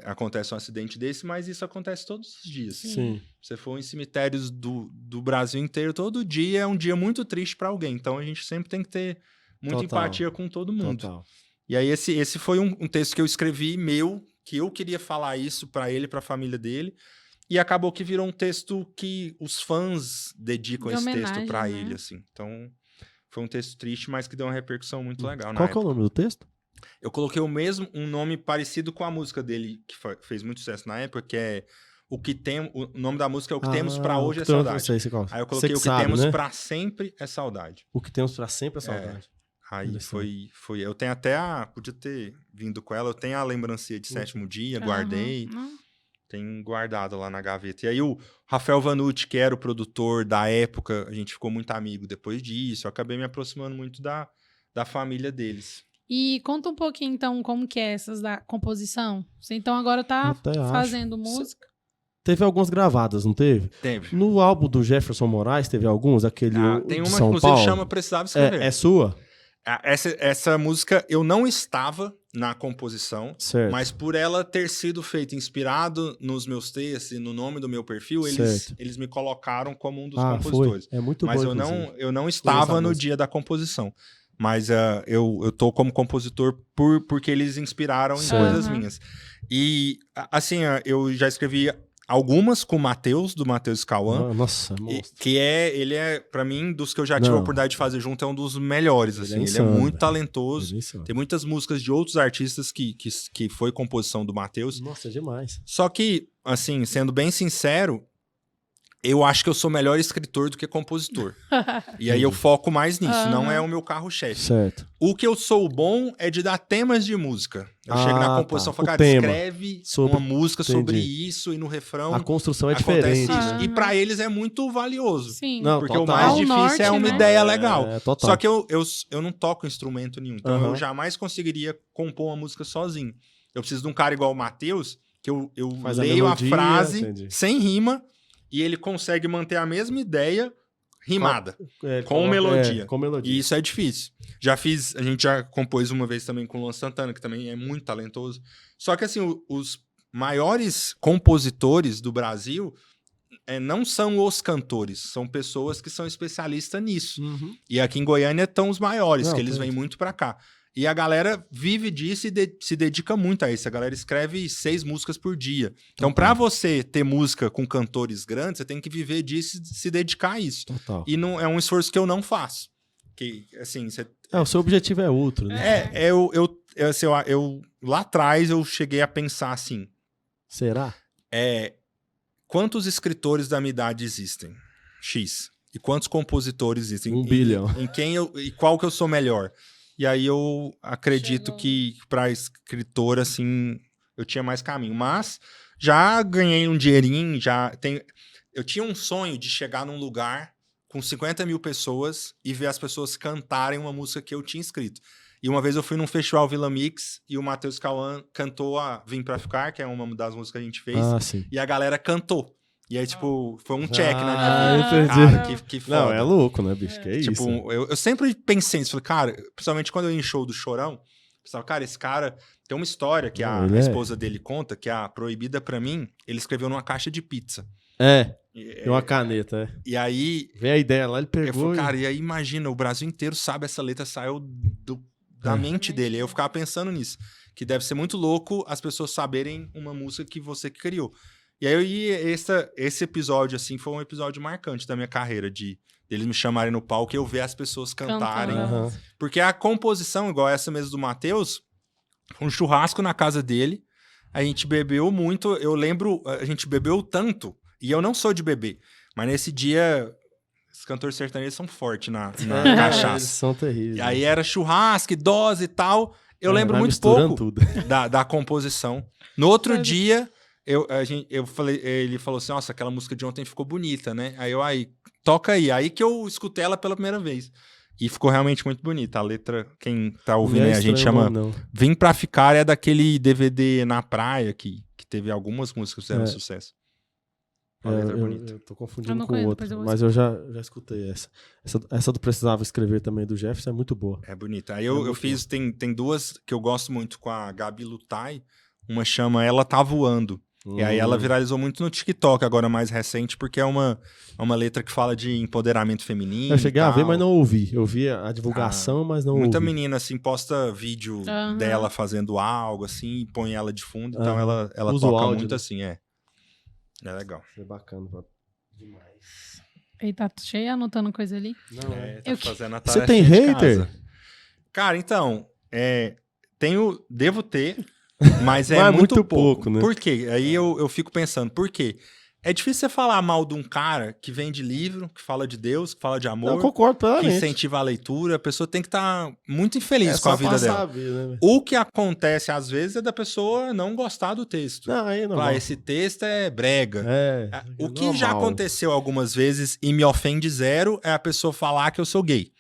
acontece um acidente desse, mas isso acontece todos os dias. Sim. Se você for em cemitérios do Brasil inteiro, todo dia é um dia muito triste pra alguém. Então a gente sempre tem que ter muita Total. empatia com todo mundo. Total. E aí esse foi um texto que eu escrevi meu, que eu queria falar isso pra ele, pra família dele, e acabou que virou um texto que os fãs dedicam De esse homenagem, texto pra né? ele, assim. Então, foi um texto triste, mas que deu uma repercussão muito legal na Qual que é época. o nome do texto? Eu coloquei um nome parecido com a música dele, que fez muito sucesso na época, que é o nome da música é O Que Temos Pra Hoje é Saudade. Aí eu coloquei O Que Temos Pra Sempre é Saudade. O que temos pra sempre é saudade. Aí foi. Eu tenho até podia ter vindo com ela, eu tenho a lembrancinha de 7º dia, guardei, Aham. tenho guardado lá na gaveta. E aí o Rafael Vanucci, que era o produtor da época, a gente ficou muito amigo depois disso, eu acabei me aproximando muito da família deles. E conta um pouquinho, então, como que é essas da composição. Você, então, agora tá Até acho. fazendo música. Teve algumas gravadas, não teve? Teve. No álbum do Jefferson Moraes, teve alguns? Aquele Tem de uma, São inclusive, Paulo? chama Precisava Escrever. É sua? Essa música, eu não estava na composição, Certo. mas por ela ter sido feita inspirado nos meus textos e no nome do meu perfil, Certo. eles me colocaram como um dos Foi. compositores. É muito Mas bom, eu não estava no dia da composição. Mas eu tô como compositor porque eles inspiraram em Certo. coisas minhas. E, assim, eu já escrevi algumas com o Matheus, do Matheus Cauã. Nossa, monstro. Ele é, pra mim, dos que eu já tive a oportunidade de fazer junto, é um dos melhores, assim. Ele é muito talentoso. Tem muitas músicas de outros artistas que foi composição do Matheus. Nossa, é demais. Só que, assim, sendo bem sincero, eu acho que eu sou melhor escritor do que compositor. E aí eu foco mais nisso, não é o meu carro-chefe. Certo. O que eu sou bom é de dar temas de música. Eu chego na composição e falo, cara, tema. escreve uma música sobre isso e no refrão A construção é acontece diferente. isso. E pra eles é muito valioso. Sim. Não, Porque total. o mais Ao difícil norte, é uma né? ideia legal. Total. Só que eu não toco instrumento nenhum. Então eu Aham. jamais conseguiria compor uma música sozinho. Eu preciso de um cara igual o Matheus, que eu Faz a leio a melodia, frase entendi. sem rima e ele consegue manter a mesma ideia rimada. Com melodia. Com melodia. E isso é difícil. A gente já compôs uma vez também com o Luan Santana, que também é muito talentoso. Só que, assim, os maiores compositores do Brasil não são os cantores, são pessoas que são especialistas nisso. Uhum. E aqui em Goiânia estão os maiores, Não, que eles vêm muito pra cá. E a galera vive disso e se dedica muito a isso. A galera escreve 6 músicas por dia. Então, pra você ter música com cantores grandes, você tem que viver disso e se dedicar a isso. Total. E não é um esforço que eu não faço. Que, assim, O seu objetivo é outro, né? eu lá atrás eu cheguei a pensar assim, Será? quantos escritores da minha idade existem? X. E quantos compositores existem? 1 bilhão. E qual que eu sou melhor? E aí eu acredito que pra escritor, assim, eu tinha mais caminho. Mas já ganhei um dinheirinho, eu tinha um sonho de chegar num lugar com 50 mil pessoas e ver as pessoas cantarem uma música que eu tinha escrito. E uma vez eu fui num festival Vila Mix e o Matheus Cauã cantou a Vim Pra Ficar, que é uma das músicas que a gente fez, Sim. e a galera cantou. E aí, tipo, foi um check na minha vida. Entendi. Cara, que foda. Não, é louco, né, bicho? Que é Tipo, isso? eu sempre pensei nisso. Falei, cara, principalmente quando eu ia em show do Chorão, eu pensava, cara, esse cara tem uma história que a esposa dele conta, que a Proibida Pra Mim, ele escreveu numa caixa de pizza. Tem uma caneta, E aí, Vê a ideia lá, ele eu pegou. falei, cara, e aí imagina, o Brasil inteiro sabe essa letra, saiu da mente dele. Aí eu ficava pensando nisso, que deve ser muito louco as pessoas saberem uma música que você criou. E aí esse episódio, assim, foi um episódio marcante da minha carreira, de eles me chamarem no palco e eu ver as pessoas cantarem. Aham. Porque a composição, igual essa mesmo do Matheus, foi um churrasco na casa dele, a gente bebeu muito, eu lembro, a gente bebeu tanto, e eu não sou de beber, mas nesse dia, os cantores sertanejos são fortes na Eles cachaça. são terríveis. E aí era churrasco, dose e tal, eu lembro vai muito misturando pouco tudo. da composição. No outro dia, eu falei, ele falou assim, nossa, aquela música de ontem ficou bonita, né? Aí toca aí. Aí que eu escutei ela pela primeira vez. E ficou realmente muito bonita. A letra, quem tá ouvindo aí, a gente chama Vim Pra Ficar, é daquele DVD Na Praia, que teve algumas músicas que fizeram sucesso. Uma letra bonita. Eu tô confundindo com outra, mas eu já escutei essa. Essa do Precisava Escrever também, do Jefferson, é muito boa. É bonita. Aí eu fiz, tem 2 que eu gosto muito com a Gabi Lutai. Uma chama Ela Tá Voando. E aí ela viralizou muito no TikTok, agora mais recente, porque é uma letra que fala de empoderamento feminino. Eu cheguei a ver, mas não ouvi. Eu vi a divulgação, mas não ouvi. Muita menina, assim, posta vídeo dela fazendo algo, assim, e põe ela de fundo. Então ela usa toca áudio, muito né? assim, É legal. É bacana. Demais. Ele tá cheio anotando coisa ali. Não, Tá fazendo a Você tarefa tem de hater? casa. Cara, então, devo ter, mas Mas é muito muito pouco. pouco, né? Por quê? Aí eu fico pensando, por quê? É difícil você falar mal de um cara que vende livro, que fala de Deus, que fala de amor, Eu concordo que plenamente. incentiva a leitura. A pessoa tem que estar muito infeliz com a vida dela. Né? O que acontece, às vezes, é da pessoa não gostar do texto. Não, aí não. Falar, esse texto é brega. O que já normal. aconteceu algumas vezes e me ofende zero é a pessoa falar que eu sou gay.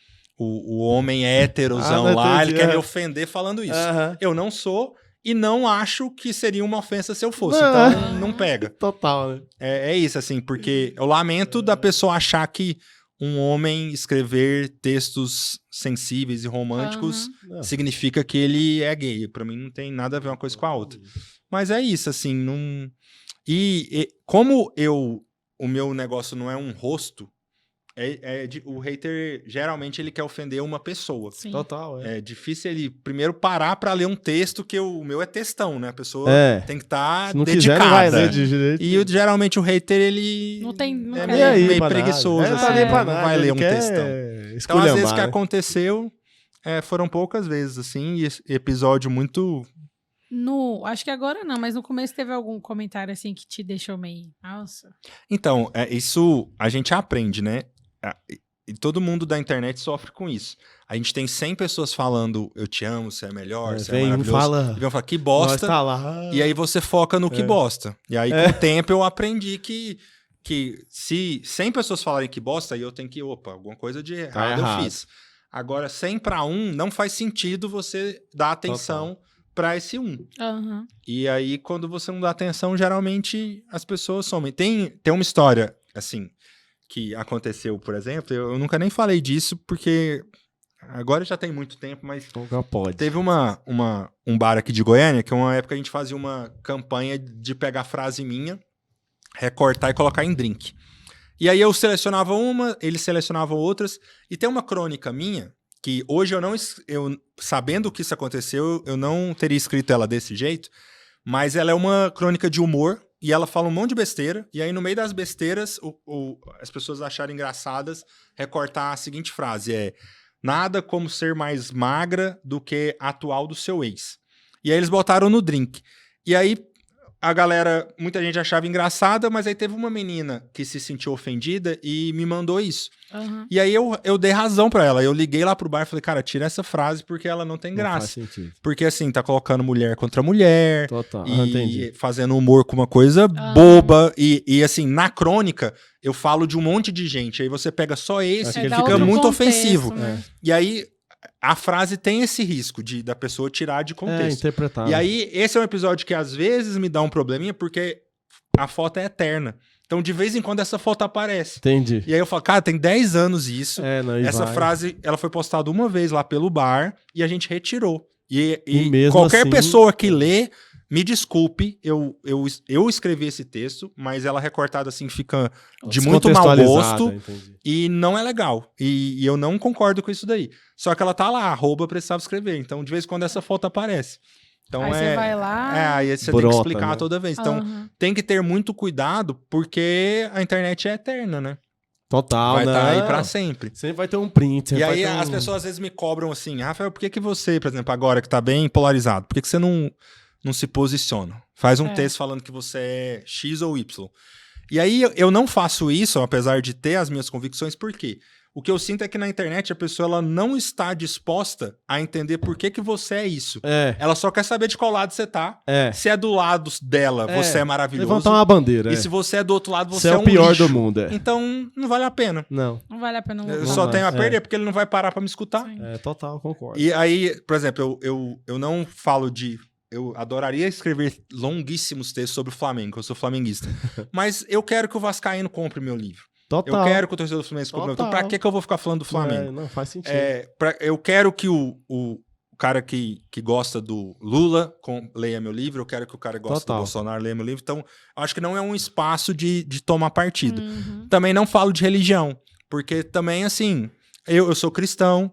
o homem héterozão não lá, entendi, ele quer me ofender falando isso. Aham. Eu não sou e não acho que seria uma ofensa se eu fosse. Não. Então, não pega. Total, né? É isso, assim, porque eu lamento da pessoa achar que um homem escrever textos sensíveis e românticos Não. significa que ele é gay. Pra mim não tem nada a ver uma coisa com a outra. Mas é isso, assim, não... E como o meu negócio não é um rosto, o hater, geralmente, ele quer ofender uma pessoa. Sim. Total, é. É difícil ele primeiro parar pra ler um texto, que o meu é textão, né? A pessoa tem que estar Se não dedicada. quiser, não vai ler de direito. E geralmente o hater, ele Não é quer meio, ler. meio pra nada. preguiçoso. Não tá assim, nem pra não nada. vai ler ele um quer textão. Então, às esculhambar, vezes, o que né? aconteceu foram poucas vezes, assim, e esse episódio muito... Acho que agora não, mas no começo teve algum comentário assim que te deixou meio. Nossa. Então, isso a gente aprende, né? E todo mundo da internet sofre com isso. A gente tem 100 pessoas falando, eu te amo, você é melhor, você é Vem um maravilhoso. fala, E vão falar, que nós bosta. tá lá. E aí você foca no que bosta. E aí, com o tempo, eu aprendi que se 100 pessoas falarem que bosta, aí eu tenho que, alguma coisa de errado eu fiz. Agora, 100 para 1, não faz sentido você dar atenção para esse 1. Aham. E aí, quando você não dá atenção, geralmente as pessoas somem. Tem uma história, assim, que aconteceu, por exemplo, eu nunca nem falei disso, porque agora já tem muito tempo, mas Nunca pode. teve um bar aqui de Goiânia, que uma época a gente fazia uma campanha de pegar frase minha, recortar e colocar em drink. E aí eu selecionava uma, eles selecionavam outras, e tem uma crônica minha, que hoje eu sabendo que isso aconteceu, eu não teria escrito ela desse jeito, mas ela é uma crônica de humor, e ela fala um monte de besteira, e aí no meio das besteiras, as pessoas acharam engraçadas recortar a seguinte frase, nada como ser mais magra do que a atual do seu ex. E aí eles botaram no drink. E aí a galera, muita gente achava engraçada, mas aí teve uma menina que se sentiu ofendida e me mandou isso. Aham. E aí eu dei razão pra ela. Eu liguei lá pro bar e falei, cara, tira essa frase porque ela não tem Não faz graça. sentido. Porque assim, tá colocando mulher contra mulher. Total. E fazendo humor com uma coisa boba. E assim, na crônica, eu falo de um monte de gente. Aí você pega só esse Ele e dá fica outro muito contexto, ofensivo. né? E aí, a frase tem esse risco da pessoa tirar de contexto. Interpretar. E aí, esse é um episódio que às vezes me dá um probleminha, porque a foto é eterna. Então, de vez em quando, essa foto aparece. Entendi. E aí eu falo, cara, tem 10 anos isso. Essa Frase, ela foi postada uma vez lá pelo bar e a gente retirou. E mesmo qualquer assim- pessoa que lê, me desculpe, eu escrevi esse texto, mas ela recortada assim fica de muito mau gosto Entendi. e não é legal. E eu não concordo com isso daí. Só que ela tá lá, @precisava escrever. Então, de vez em quando, essa foto aparece. Então, Aí você vai lá. aí você tem Brota, que explicar né? toda vez. Então, Aham. tem que ter muito cuidado, porque a internet é eterna, né? Total, Vai né? estar aí pra sempre. Sempre vai ter um print. E sempre aí vai ter as pessoas às vezes me cobram assim, Rafael, por que você, por exemplo, agora que tá bem polarizado, por que você não se posiciona? Faz um texto falando que você é X ou Y. E aí eu não faço isso, apesar de ter as minhas convicções, por quê? O que eu sinto é que na internet a pessoa ela não está disposta a entender por que você é isso. Ela só quer saber de qual lado você tá. Se é do lado dela, você é maravilhoso. Levantar uma bandeira. E se você é do outro lado, Você você é um o pior lixo. do mundo. Então, não vale a pena. Não. Não vale a pena. Eu Não só vai. tenho a perder, porque ele não vai parar pra me escutar. Sim. Total, concordo. E aí, por exemplo, eu não falo de... Eu adoraria escrever longuíssimos textos sobre o Flamengo, eu sou flamenguista. Mas eu quero que o vascaíno compre meu livro. Total. Eu quero que o torcedor do Fluminense compre meu livro. Então, pra que eu vou ficar falando do Flamengo? Não faz sentido. Eu quero que o cara que gosta do Lula leia meu livro, eu quero que o cara que gosta do Bolsonaro leia meu livro. Então, acho que não é um espaço de tomar partido. Uhum. Também não falo de religião, porque também, assim, eu sou cristão,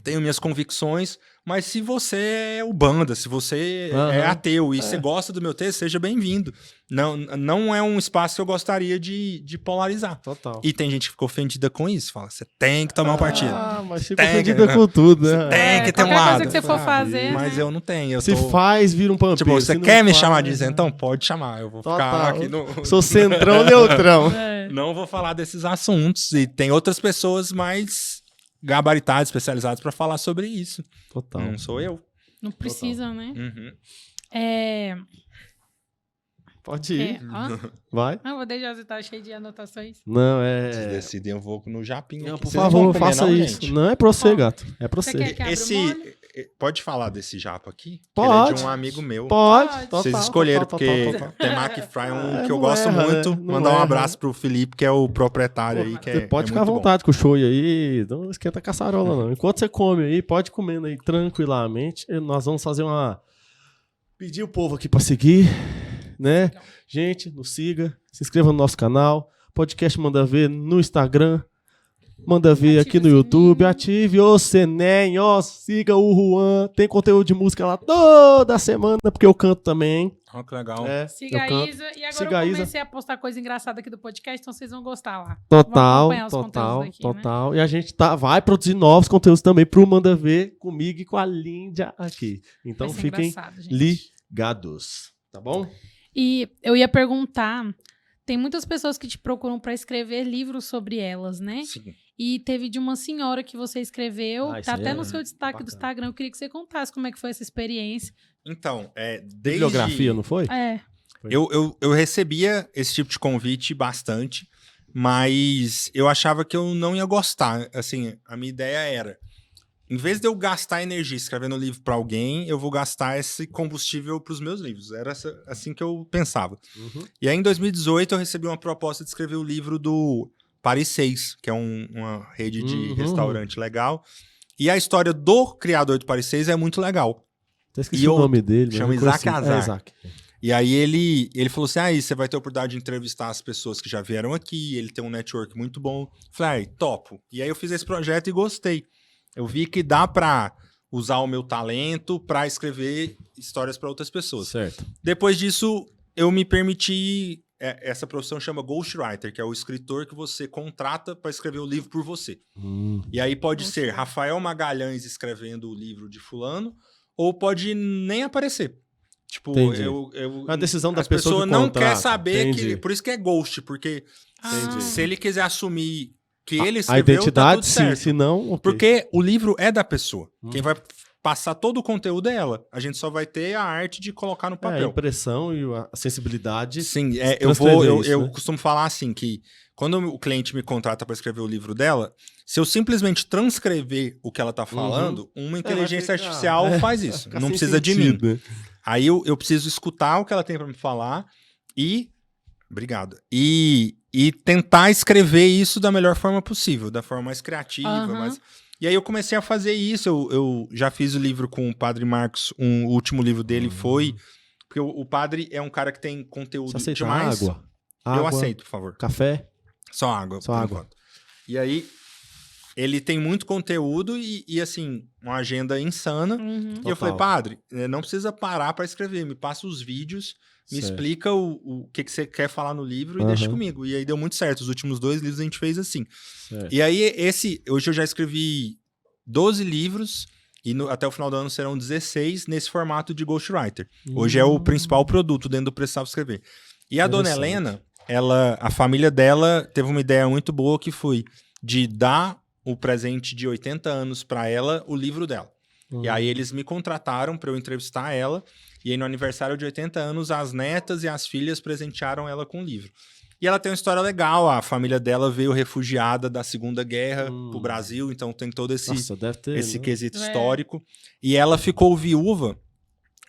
tenho minhas convicções, mas se você é ubanda, se você é ateu e você gosta do meu texto, seja bem-vindo. Não é um espaço que eu gostaria de polarizar. Total. E tem gente que ficou ofendida com isso, fala, você tem que tomar um partido. Mas fica Tem que- ofendida com tudo, né? Tem que ter um qualquer lado. coisa que você for fazer, Mas né? eu não tenho. Se faz, vira um pampeiro. Tipo, você Se não quer me faz, chamar de isentão? Pode chamar, eu vou ficar Total. aqui no... Sou centrão neutrão. É. Não vou falar desses assuntos. E tem outras pessoas mais gabaritadas, especializadas pra falar sobre isso. Total. Não sou eu. Não precisa, né? Uhum. Pode ir. Hã? Vai. Ah, vou deixar você tá cheio de anotações. Não, Vocês decidem, eu vou no japinho. Não, aqui. por Vocês não vão favor, comer, faça não, isso. gente? Não é pra você, Ó, gato. É pra você você. quer que abra o molho? Pode falar desse japa aqui? Pode. Ele é de um amigo meu. Pode. Pode. Total, Vocês escolheram, total, porque total. Temaki Fry é um que eu não gosto erra, muito. né? Não Mandar um erra. abraço pro Felipe, que é o proprietário aí, que Você é pode é ficar à muito bom. vontade com o show aí. Não esquenta a caçarola, não. Enquanto você come aí, pode ir comendo aí tranquilamente. Nós vamos fazer pedir o povo aqui pra seguir, né? Gente, nos siga, se inscreva no nosso canal. Podcast Manda Ver no Instagram. Manda ver Ative aqui no o YouTube. sininho. Ative o Senem, siga o Juan. Tem conteúdo de música lá toda semana, porque eu canto também, hein? Ó, que legal. Siga eu a canto. Isa. E agora Siga a eu Isa. comecei a postar coisa engraçada aqui do podcast, então vocês vão gostar lá. Total, acompanhar os total, conteúdos aqui, né? total. E a gente vai produzir novos conteúdos também pro Manda Ver comigo e com a Líndia aqui. Então Vai ser fiquem engraçado, gente. ligados, tá bom? E eu ia perguntar, tem muitas pessoas que te procuram pra escrever livros sobre elas, né? Sim. E teve de uma senhora que você escreveu, Ah, isso tá aí até é no seu destaque bacana. do Instagram. Eu queria que você contasse como é que foi essa experiência. Então, desde... Bibliografia, não foi? É. Eu recebia esse tipo de convite bastante, mas eu achava que eu não ia gostar. Assim, a minha ideia era, em vez de eu gastar energia escrevendo livro para alguém, eu vou gastar esse combustível para os meus livros. Era assim que eu pensava. Uhum. E aí, em 2018, eu recebi uma proposta de escrever o livro do Paris 6, que é uma rede de Uhum. restaurante legal. E a história do criador do Paris 6 é muito legal. Até esqueci E o eu nome dele. mas chamo é coisa Isaac assim. Azar. É, Isaac. E aí ele falou assim, aí você vai ter a oportunidade de entrevistar as pessoas que já vieram aqui, ele tem um network muito bom. Falei, topo. E aí eu fiz esse projeto e gostei. Eu vi que dá pra usar o meu talento pra escrever histórias pra outras pessoas. Certo. Depois disso, eu me permiti... Essa profissão chama ghostwriter, que é o escritor que você contrata pra escrever o livro por você. E aí pode ser Rafael Magalhães escrevendo o livro de fulano, ou pode nem aparecer. Tipo, Entendi. A decisão da as pessoa pessoas que não contrata. quer saber Entendi. que... Por isso que é ghost, porque Entendi. se ele quiser assumir que ele A escreveu, identidade, tá tudo sim. certo. Se não, ok. Porque o livro é da pessoa. Quem vai passar todo o conteúdo é ela. A gente só vai ter a arte de colocar no a papel. impressão e a sensibilidade. Sim, transcrever eu isso, né? costumo falar assim, que quando o cliente me contrata para escrever o livro dela, se eu simplesmente transcrever o que ela tá falando, uma inteligência vai ficar- artificial faz isso. fica Não sem precisa de mim. sentido, né? Aí eu preciso escutar o que ela tem para me falar e... Obrigado. E tentar escrever isso da melhor forma possível, da forma mais criativa. Aham. E aí eu comecei a fazer isso. Eu já fiz o livro com o Padre Marcos. O último livro dele foi... Porque o Padre é um cara que tem conteúdo Você aceita demais. água? Eu Água, aceito, por favor. Café? Só água. Só por água. enquanto. E aí, ele tem muito conteúdo e assim, uma agenda insana. Uhum. E eu falei, Total. padre, não precisa parar para escrever. Me passa os vídeos, me Certo. explica o que você quer falar no livro e deixa comigo. E aí deu muito certo. Os últimos 2 livros a gente fez assim. Certo. E aí, hoje eu já escrevi 12 livros. E até o final do ano serão 16 nesse formato de ghostwriter. Hoje é o principal produto dentro do Precisava Escrever. E a dona Interessante. Helena, a família dela teve uma ideia muito boa que foi de dar o presente de 80 anos para ela, o livro dela. E aí eles me contrataram para eu entrevistar ela. E aí no aniversário de 80 anos, as netas e as filhas presentearam ela com o livro. E ela tem uma história legal. A família dela veio refugiada da Segunda Guerra pro Brasil. Então tem todo esse Nossa, deve ter, né? quesito É. histórico. E ela ficou viúva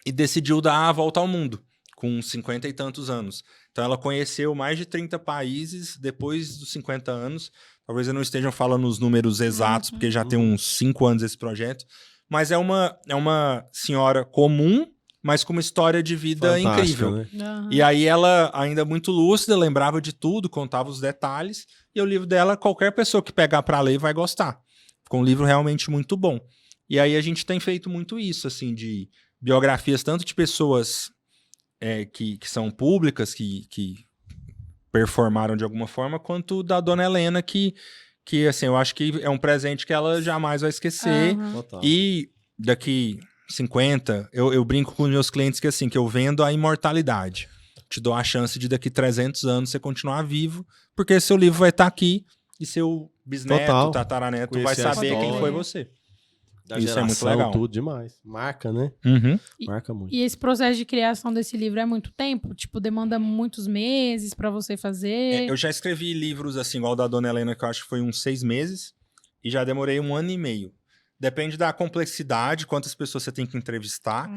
e decidiu dar a volta ao mundo, com 50 e tantos anos. Então ela conheceu mais de 30 países depois dos 50 anos. Talvez eu não esteja falando os números exatos, porque já tem uns 5 anos esse projeto. Mas é uma senhora comum, mas com uma história de vida Fantástica, incrível. né? Aham. E aí ela, ainda muito lúcida, lembrava de tudo, contava os detalhes. E o livro dela, qualquer pessoa que pegar para ler vai gostar. Ficou um livro realmente muito bom. E aí a gente tem feito muito isso, assim, de biografias tanto de pessoas que são públicas, que performaram de alguma forma, quanto da dona Helena, que assim, eu acho que é um presente que ela jamais vai esquecer. Aham. Total. E daqui 50, eu brinco com os meus clientes que assim, que eu vendo a imortalidade. Te dou a chance de daqui 300 anos você continuar vivo, porque seu livro vai estar aqui e seu bisneto, Total. tataraneto vai Conhecer a saber quem história. foi você. Da Isso geração, é muito legal. tudo demais. Marca, né? Uhum. Marca muito. E esse processo de criação desse livro é muito tempo? Tipo, demanda muitos meses pra você fazer? Eu já escrevi livros assim, igual o da Dona Helena, que eu acho que foi uns 6 meses, e já demorei 1 ano e meio. Depende da complexidade, quantas pessoas você tem que entrevistar,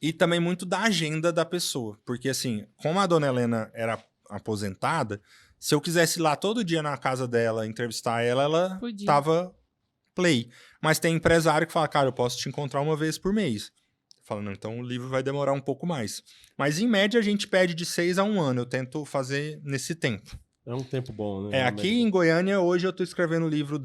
e também muito da agenda da pessoa. Porque assim, como a Dona Helena era aposentada, se eu quisesse ir lá todo dia na casa dela, entrevistar ela, ela Podia. tava play. Mas tem empresário que fala, cara, eu posso te encontrar uma vez por mês. Fala, não, então o livro vai demorar um pouco mais. Mas em média a gente pede de 6 a 1 ano. Eu tento fazer nesse tempo. É um tempo bom, né? Aqui em Goiânia, hoje eu tô escrevendo o livro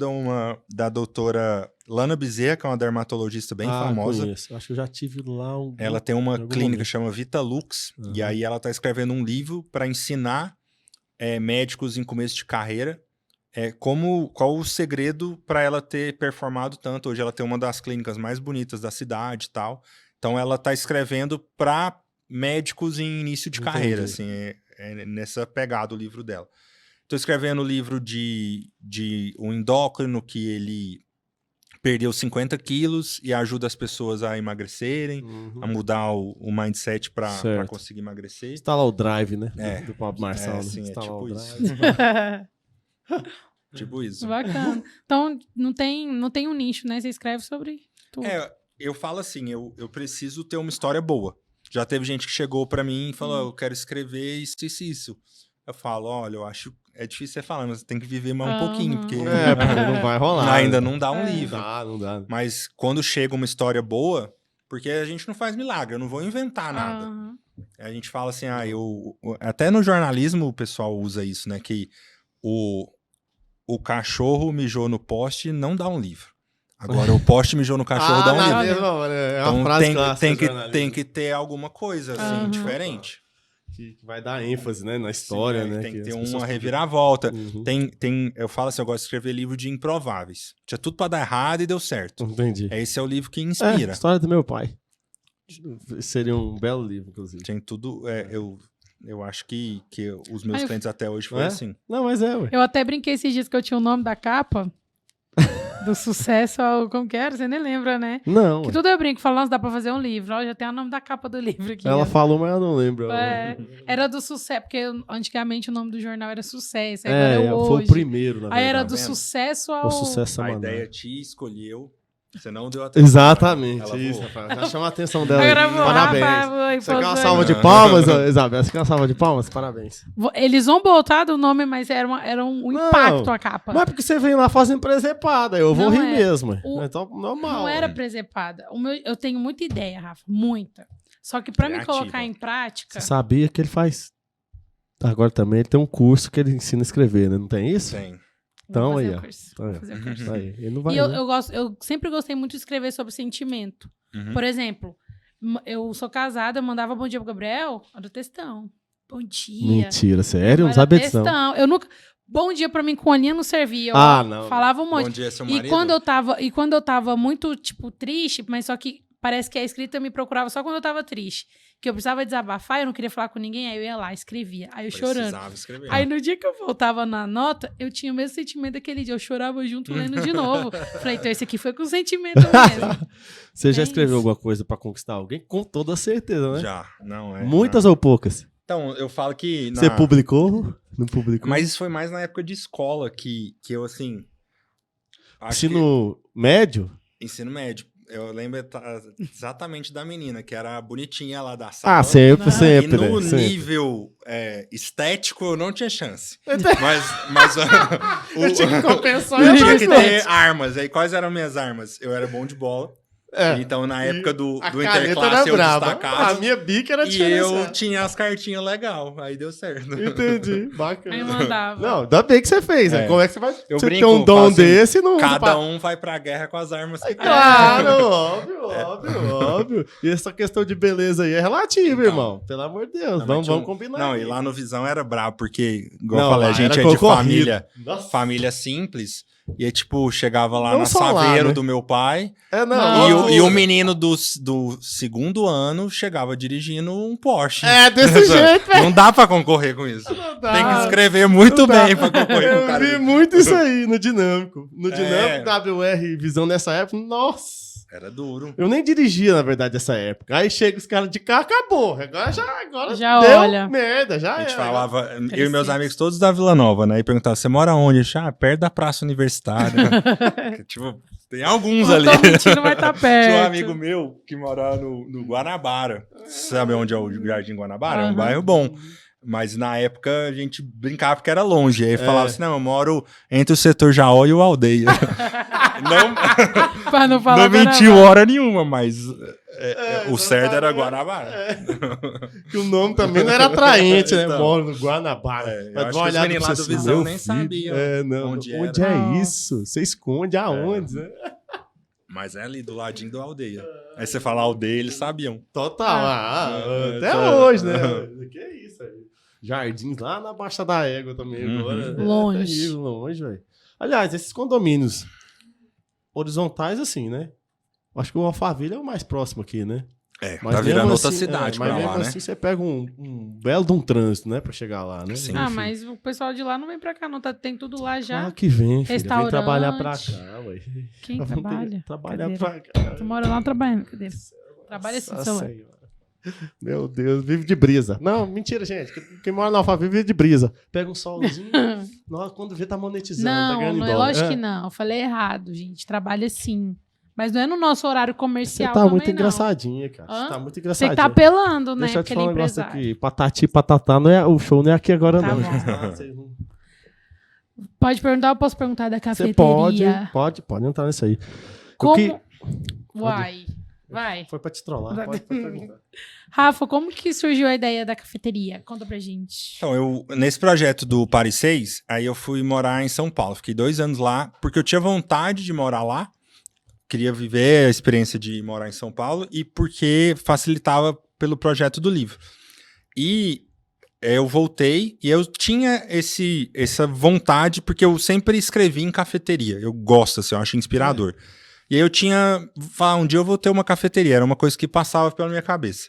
da doutora Lana Bezerra, que é uma dermatologista bem famosa. Conheço. Acho que eu já tive lá Ela tem uma clínica momento. que chama Vitalux, e aí ela tá escrevendo um livro para ensinar médicos em começo de carreira qual o segredo para ela ter performado tanto. Hoje ela tem uma das clínicas mais bonitas da cidade e tal. Então ela tá escrevendo para médicos em início de carreira, assim, nessa pegada o livro dela. Tô escrevendo o livro de um endócrino que ele perdeu 50 quilos e ajuda as pessoas a emagrecerem, a mudar o mindset para conseguir emagrecer. Instalar o Drive, né? É. Do Pablo Marçal. Sim, é tipo isso. Tipo isso. Bacana. Então, não tem um nicho, né? Você escreve sobre tudo. Eu falo assim, eu preciso ter uma história boa. Já teve gente que chegou pra mim e falou, eu quero escrever isso. Eu falo, olha, eu acho... É difícil você falar, mas você tem que viver mais um pouquinho, porque... porque não vai rolar. Ainda não dá um livro. Não dá. Mas quando chega uma história boa, porque a gente não faz milagre, eu não vou inventar nada. A gente fala assim, até no jornalismo o pessoal usa isso, né? Que o cachorro mijou no poste não dá um livro. Agora o poste mijou no cachorro dá um livro. Mesma, é uma Então frase clássica tem que ter alguma coisa assim, diferente. Que vai dar ênfase, né, na história, né? Tem que ter uma reviravolta. Uhum. Eu falo assim, eu gosto de escrever livro de improváveis. Tinha tudo pra dar errado e deu certo. Entendi. Esse é o livro que inspira. História do meu pai. Seria um belo livro, inclusive. Tem tudo... Eu acho que os meus clientes até hoje foi assim. Não, mas ué. Eu até brinquei esses dias que eu tinha o nome da capa do sucesso ao... Como que era? Você nem lembra, né? Não. Que tudo eu brinco, falo, nossa, dá pra fazer um livro. Ó, já tem o nome da capa do livro aqui. Ela falou, mas eu não lembro. Era do sucesso, porque antigamente o nome do jornal era Sucesso. Agora é o Hoje. Foi o primeiro, na verdade. Aí era do sucesso ao... O sucesso A semanal. ideia te escolheu, você não deu atenção. Exatamente, Ela isso, voou. rapaz. Já chama a atenção dela. Agora vou, Parabéns. Rafa, Você quer uma salva de palmas, Isabel? Você quer uma salva de palmas? Parabéns. Ele zombou, tá? Do nome, mas era um impacto a capa. Mas porque você vem lá fazendo presepada, eu vou Não rir mesmo. O- Então, normal. Não era presepada. Eu tenho muita ideia, Rafa. Muita. Só que pra me Criativa. colocar em prática... Você sabia que ele faz... Agora também ele tem um curso que ele ensina a escrever, né? Não tem isso? Tem. Então, vou fazer aí, o ó. curso, Então, vou fazer o curso. Aí, ele não vai... E né? eu sempre gostei muito de escrever sobre sentimento. Uhum. Por exemplo, eu sou casada, eu mandava bom dia pro Gabriel, era textão. Bom dia. Mentira, sério? Não Era sabia disso, não. textão. Eu nunca... Bom dia pra mim com a linha não servia. Eu Não. falava um monte. Bom dia, seu E marido. quando eu tava muito, tipo, triste, mas só que parece que a escrita me procurava só quando eu tava triste. Que eu precisava desabafar, eu não queria falar com ninguém, aí eu ia lá, escrevia. Aí eu chorando. Precisava escrever. Aí no dia que eu voltava na nota, eu tinha o mesmo sentimento daquele dia. Eu chorava junto, lendo de novo. Falei, então esse aqui foi com sentimento mesmo. Você já É escreveu isso. alguma coisa pra conquistar alguém? Com toda certeza, né? Já, não é. Muitas ou poucas? Então, eu falo que... Você publicou? Não publicou? Mas isso foi mais na época de escola que eu, assim... Acho Ensino médio? que... Ensino médio. Eu lembro exatamente da menina, que era a bonitinha lá da sala. Ah, sempre, Ah, sempre, E no né? Sempre. nível estético, eu não tinha chance. Mas Eu tinha que compensar. eu tinha que ter armas. Aí, quais eram minhas armas? Eu era bom de bola. Então, na época do A caneta interclasse, era eu brava. destacava. A minha bica era E eu diferenciada. tinha as cartinhas legal. Aí deu certo. Entendi, bacana. Aí eu mandava. Não, ainda bem que você fez, né? É. Como é que você vai Eu você brinco, ter um dom falo assim, desse e não... Cada um vai pra guerra com as armas que tem. Claro, óbvio. E essa questão de beleza aí é relativa, Então. irmão. Pelo amor de Deus, vamos combinar. Não, aí. e lá no Visão era brabo, porque, igual eu Não, falei, a lá gente era é de concorrido. família, família simples. E aí, tipo, chegava lá Não na só lá, Saveiro né? do meu pai. Não. E o menino do segundo ano chegava dirigindo um Porsche. É, desse jeito, velho. Não dá pra concorrer com isso. dá. Tem que escrever muito Não dá. bem pra concorrer com o Eu cara. vi muito isso aí no Dinâmico. No É. Dinâmico, WR Visão nessa época, nossa. Era duro. Eu nem dirigia, na verdade, nessa época. Aí chega os caras de carro, acabou. Agora Já deu olha. merda, já A gente era. falava, eu e meus amigos todos da Vila Nova, né? E perguntava, você mora onde? Perto da Praça Universitária. Tipo, tem alguns ali. Tô mentindo, vai estar perto. Tinha um amigo meu que morava no Guanabara. Sabe onde é o Jardim Guanabara? É um bairro bom. Mas na época a gente brincava porque era longe. Aí falava assim, não, eu moro entre o setor Jaó e o Aldeia. Pra não falar não mentiu hora nenhuma, mas o certo era Guanabara. Que o nome também não era atraente, né? Então. Moro no Guanabara. Eu Mas acho vou que os olhar meninos lá do assim, Visão meu nem filho. sabiam onde onde é era. isso? Você esconde aonde, né? Mas é ali do ladinho do Aldeia. Aí você fala Aldeia, eles sabiam. Total. Até tá. hoje, né? Que é isso aí. Jardins lá na Baixa da Égua também. Agora. Longe. É terrível, longe, velho. Aliás, esses condomínios horizontais, assim, né? Acho que o Alphaville é o mais próximo aqui, né? Tá virando mesmo outra assim, cidade mas pra mesmo lá, né? assim você pega um belo de um trânsito, né? Pra chegar lá, né? Sim. Ah, Enfim. mas o pessoal de lá não vem pra cá, não. Tem tudo lá já. Claro que vem, filho. Vem Restaurante. trabalhar pra cá, ué. Quem Vamos ter que trabalha? Trabalhar Cadeira. pra cá. Tu mora lá trabalhando, cadê? Trabalha assim, Nossa celular. Senhora. Meu Deus, vive de brisa. Não, mentira, gente. Quem mora na Alphaville vive de brisa. Pega um solzinho. Nossa, quando vê, tá monetizando. Tá Não, ganhando em não é dólar. lógico que não. Eu falei errado, gente. Trabalha sim. Mas não é no nosso horário Você comercial tá também, muito não. engraçadinha, cara. Hã? Você tá muito Você engraçadinha. que tá apelando, né? Deixa eu te Aquele falar um negócio empresário. aqui. Patati e patatá, não é, o show não é aqui agora, Tá não. bom. gente. Ah, vocês não- Pode perguntar, eu posso perguntar da Você cafeteria. pode entrar nisso aí. Como... Uai, vai. Foi pra te trollar, Vai. pode perguntar. Rafa, como que surgiu a ideia da cafeteria? Conta pra gente. Então, nesse projeto do Paris 6, aí eu fui morar em São Paulo. Fiquei 2 anos lá, porque eu tinha vontade de morar lá. Queria viver a experiência de morar em São Paulo e porque facilitava pelo projeto do livro. E eu voltei e eu tinha essa vontade, porque eu sempre escrevi em cafeteria. Eu gosto, assim, eu acho inspirador. E aí eu um dia eu vou ter uma cafeteria. Era uma coisa que passava pela minha cabeça.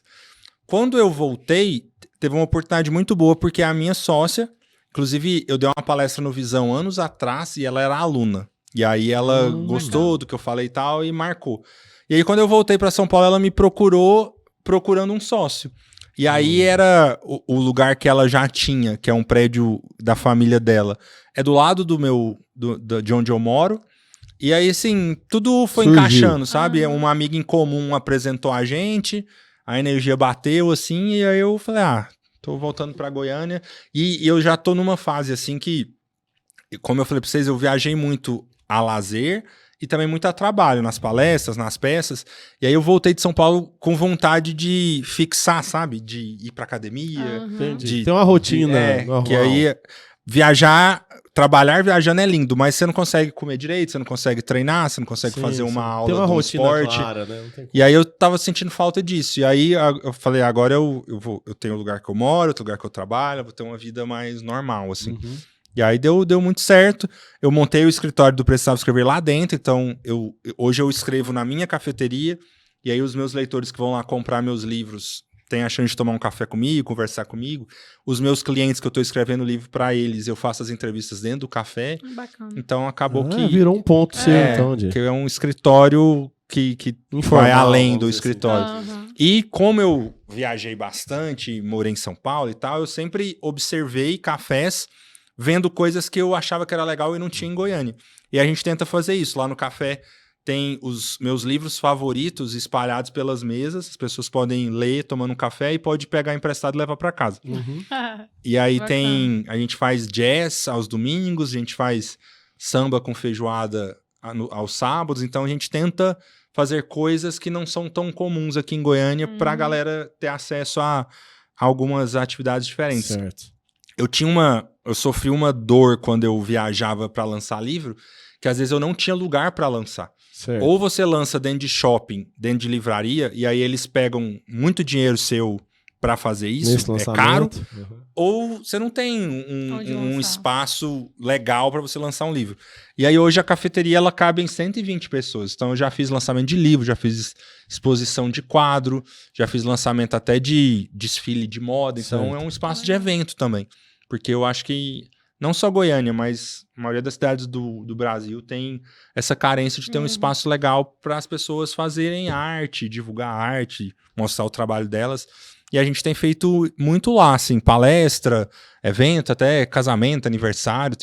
Quando eu voltei, teve uma oportunidade muito boa, porque a minha sócia, inclusive eu dei uma palestra no Visão anos atrás e ela era aluna. E aí ela gostou do que eu falei e tal e marcou. E aí quando eu voltei para São Paulo, ela me procurou procurando um sócio. E aí era o lugar que ela já tinha, que é um prédio da família dela. É do lado de onde eu moro. E aí, assim, tudo foi Surgiu. encaixando, sabe? Uma amiga em comum apresentou a gente, a energia bateu, assim, e aí eu falei, tô voltando pra Goiânia. E eu já tô numa fase, assim, que, como eu falei pra vocês, eu viajei muito a lazer e também muito a trabalho, nas palestras, nas peças. E aí eu voltei de São Paulo com vontade de fixar, sabe? De ir pra academia. Entendi. Tem uma rotina normal. Que aí trabalhar viajando é lindo, mas você não consegue comer direito, você não consegue treinar, você não consegue fazer uma aula Tem uma de um rotina esporte. clara, né? Não tem como. E aí eu tava sentindo falta disso. E aí eu falei, agora eu tenho o lugar que eu moro, outro lugar que eu trabalho, eu vou ter uma vida mais normal, assim. Uhum. E aí deu muito certo. Eu montei o escritório do Precisava Escrever lá dentro, então hoje eu escrevo na minha cafeteria, e aí os meus leitores que vão lá comprar meus livros têm a chance de tomar um café comigo, conversar comigo. Os meus clientes que eu tô escrevendo o livro para eles, eu faço as entrevistas dentro do café. Bacana. Então acabou que... Virou um ponto seu, então, de... que é um escritório que Informal, vai além vamos do dizer assim. escritório. E como eu viajei bastante, morei em São Paulo e tal, eu sempre observei cafés vendo coisas que eu achava que era legal e não tinha em Goiânia. E a gente tenta fazer isso. Lá no café tem os meus livros favoritos espalhados pelas mesas. As pessoas podem ler tomando um café e pode pegar emprestado e levar para casa. E aí a gente faz jazz aos domingos, a gente faz samba com feijoada aos sábados. Então a gente tenta fazer coisas que não são tão comuns aqui em Goiânia para a galera ter acesso a algumas atividades diferentes. Certo. Eu sofri uma dor quando eu viajava para lançar livro, que às vezes eu não tinha lugar para lançar. Certo. Ou você lança dentro de shopping, dentro de livraria, e aí eles pegam muito dinheiro seu para fazer isso, Nesse é caro. lançamento. Ou você não tem Onde um lançar. espaço legal para você lançar um livro. E aí hoje a cafeteria ela cabe em 120 pessoas. Então eu já fiz lançamento de livro, já fiz exposição de quadro, já fiz lançamento até de desfile de moda. Então Certo. é um espaço de evento também. Porque eu acho que não só Goiânia, mas a maioria das cidades do Brasil tem essa carência de ter um espaço legal para as pessoas fazerem arte, divulgar arte, mostrar o trabalho delas. E a gente tem feito muito lá, assim, palestra, evento, até casamento, aniversário,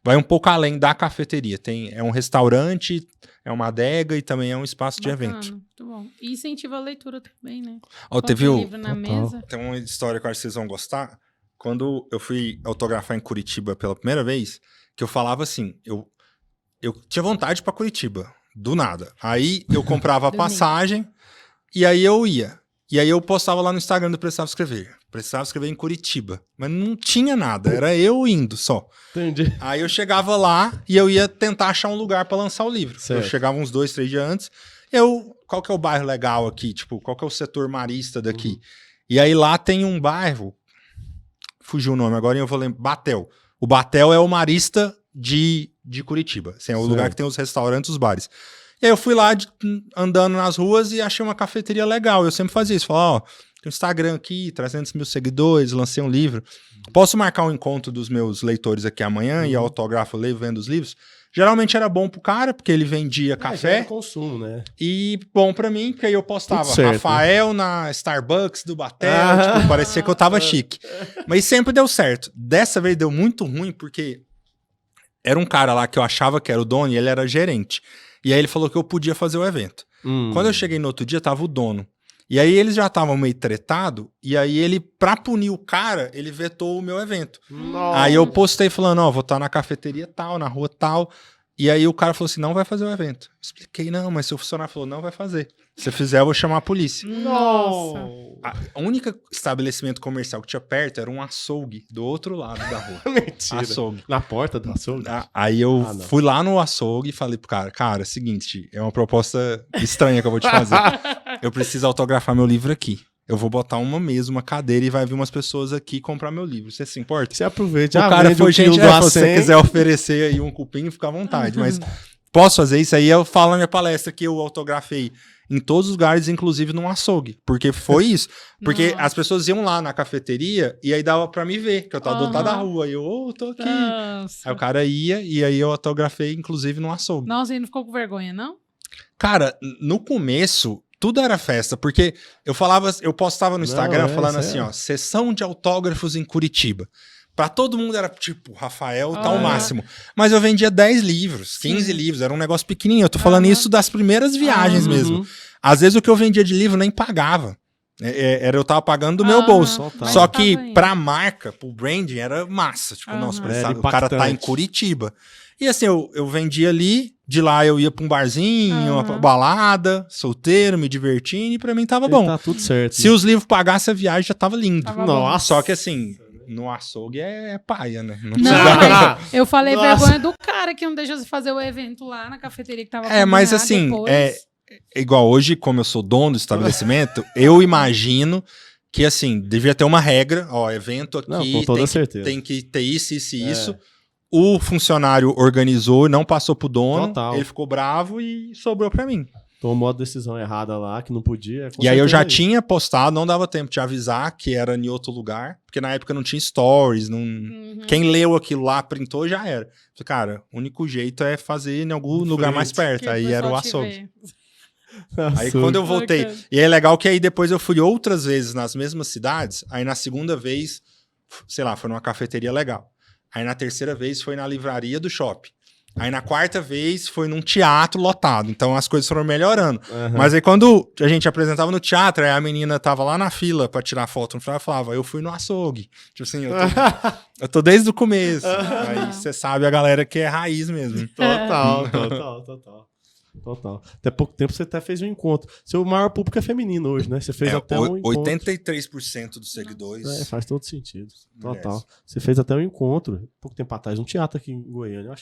vai um pouco além da cafeteria. É um restaurante, é uma adega e também é um espaço de evento. Muito bom. E incentiva a leitura também, né? Teve livro na mesa. Tem uma história que eu acho que vocês vão gostar. Quando eu fui autografar em Curitiba pela primeira vez, que eu falava assim, eu tinha vontade para Curitiba, do nada. Aí eu comprava a passagem e aí eu ia. E aí eu postava lá no Instagram do Precisava Escrever. Precisava escrever em Curitiba. Mas não tinha nada, era eu indo só. Entendi. Aí eu chegava lá e eu ia tentar achar um lugar para lançar o livro. Certo. Eu chegava uns 2, 3 dias antes. Qual que é o bairro legal aqui? Tipo, qual que é o setor marista daqui? E aí lá tem um bairro, fugiu o nome, agora eu vou lembrar, Batel. O Batel é o marista de Curitiba. Assim, é o lugar que tem os restaurantes, os bares. E aí eu fui lá andando nas ruas e achei uma cafeteria legal. Eu sempre fazia isso. Falava, tem um Instagram aqui, 300 mil seguidores, lancei um livro. Posso marcar um encontro dos meus leitores aqui amanhã e autógrafo, leio, vendo os livros? Geralmente era bom pro cara, porque ele vendia café. Consumo, né? E bom pra mim, porque aí eu postava Rafael na Starbucks do Batel, tipo, parecia que eu tava chique. Mas sempre deu certo. Dessa vez deu muito ruim, porque era um cara lá que eu achava que era o dono e ele era gerente. E aí ele falou que eu podia fazer o evento. Quando eu cheguei no outro dia, tava o dono. E aí eles já estavam meio tretados, e aí ele, pra punir o cara, ele vetou o meu evento. Nossa. Aí eu postei falando, vou estar na cafeteria tal, na rua tal. E aí o cara falou assim, não vai fazer o evento. Eu expliquei, não, mas seu funcionário falou, não vai fazer. Se fizer, eu vou chamar a polícia. Nossa. A única estabelecimento comercial que tinha perto era um açougue do outro lado da rua. Mentira. Açougue. Na porta do açougue? Aí eu fui lá no açougue e falei pro cara, é o seguinte, é uma proposta estranha que eu vou te fazer. Eu preciso autografar meu livro aqui. Eu vou botar uma mesa, uma cadeira e vai vir umas pessoas aqui comprar meu livro. Você se importa? Você aproveita. O cara foi, gente, se você quiser oferecer aí um cupim, fica à vontade. Mas posso fazer isso? Aí eu falo na minha palestra que eu autografei em todos os lugares, inclusive num açougue. Porque foi isso. Porque as pessoas iam lá na cafeteria e aí dava pra me ver, que eu tava do outro lado da rua. E eu, tô aqui. Nossa. Aí o cara ia e aí eu autografei, inclusive, num açougue. Nossa, ele não ficou com vergonha, não? Cara, no começo, tudo era festa, porque eu postava no Instagram falando assim, sessão de autógrafos em Curitiba. Pra todo mundo era tipo, Rafael tá o máximo. Mas eu vendia 10 livros, 15 livros, era um negócio pequenininho. Eu tô falando isso das primeiras viagens mesmo. Às vezes o que eu vendia de livro nem pagava. Eu tava pagando do meu bolso. Só que pra marca, pro branding, era massa. Tipo, nossa, o cara tá em Curitiba. E assim, eu vendia ali, de lá eu ia pra um barzinho, uma balada, solteiro, me divertindo, e pra mim tava bom. Tá tudo certo. Se os livros pagassem a viagem, já tava lindo. Nossa. Só que assim, no açougue é paia, né? Não, mas eu falei vergonha do cara que não deixou você fazer o evento lá na cafeteria que tava mas assim, igual hoje, como eu sou dono do estabelecimento, eu imagino que assim, devia ter uma regra, evento aqui, não, com toda certeza. Tem que ter isso, isso. O funcionário organizou, não passou pro dono, ele ficou bravo e sobrou pra mim. Tomou a decisão errada lá, que não podia. E aí eu já tinha postado, não dava tempo de avisar que era em outro lugar, porque na época não tinha stories, quem leu aquilo lá, printou, já era. Falei, cara, o único jeito é fazer em algum lugar mais perto, aí era o açougue. Aí quando eu voltei, e é legal que aí depois eu fui outras vezes nas mesmas cidades, aí na segunda vez, sei lá, foi numa cafeteria legal. Aí na terceira vez foi na livraria do shopping. Aí na quarta vez foi num teatro lotado. Então as coisas foram melhorando. Mas aí quando a gente apresentava no teatro, aí a menina tava lá na fila pra tirar foto. Ela falava, eu fui no açougue. Tipo assim, eu tô desde o começo. Aí você sabe a galera que é raiz mesmo. Total. Até pouco tempo você até fez um encontro. Seu maior público é feminino hoje, né? Você fez até um encontro. 83% dos seguidores. Faz todo sentido. Total. Você fez até um encontro, pouco tempo atrás, um teatro aqui em Goiânia.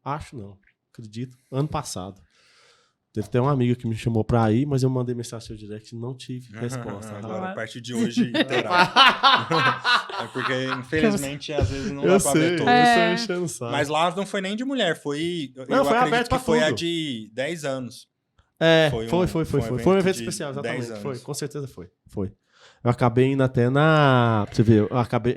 Acho não. Acredito. Ano passado. Teve até uma amiga que me chamou pra ir, mas eu mandei mensagem no seu direct e não tive resposta. Agora, a partir de hoje, terá. É porque, infelizmente, às vezes não dá pra ver todos. Eu enchendo o saco. Mas lá não foi nem de mulher, foi... Não, foi aberto pra foi tudo. a de 10 anos. Foi um evento especial, de 10 exatamente. anos. Foi, com certeza foi. Eu acabei indo até pra você ver,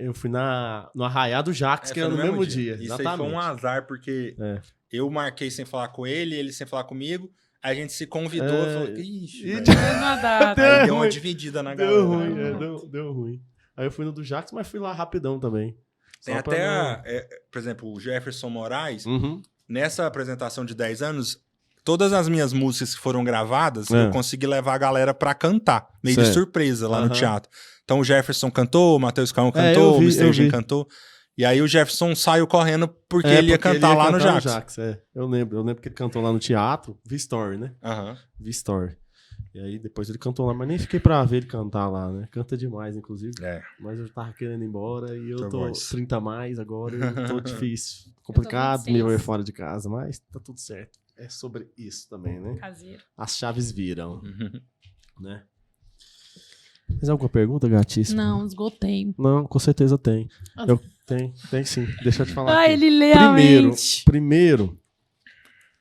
eu fui no Arraiá do Jax, que era no mesmo dia. Isso Exatamente. aí foi um azar, porque É. eu marquei sem falar com ele sem falar comigo. Aí a gente se convidou e falou, ixi, velho. Mesma data. Aí Deu deu uma ruim. dividida na Deu galera. ruim, deu ruim. Aí eu fui no do Jax, mas fui lá rapidão também. Tem Só até, pra por exemplo, o Jefferson Moraes, Uhum. nessa apresentação de 10 anos, todas as minhas músicas que foram gravadas, É. eu consegui levar a galera pra cantar, meio de Certo. surpresa lá no Aham. teatro. Então o Jefferson cantou, o Matheus Caão eu cantou, o vi, Mr. eu Jim vi. cantou. E aí o Jefferson saiu correndo porque ele ia cantar lá no Jax. Eu lembro que ele cantou lá no teatro, V-Story, né? Aham. V-Story. E aí depois ele cantou lá, mas nem fiquei pra ver ele cantar lá, né? Canta demais, inclusive. É. Mas eu tava querendo ir embora e eu The tô Voice. 30 a mais agora e tô difícil. Complicado, 26. me ver fora de casa, mas tá tudo certo. É sobre isso também, né? Caseiro. As chaves viram, né? Mais alguma pergunta, gatíssimo? Não, esgotei. Não, com certeza tem. Tem sim. Deixa eu te falar Ah, aqui. ele lê a mente. Primeiro,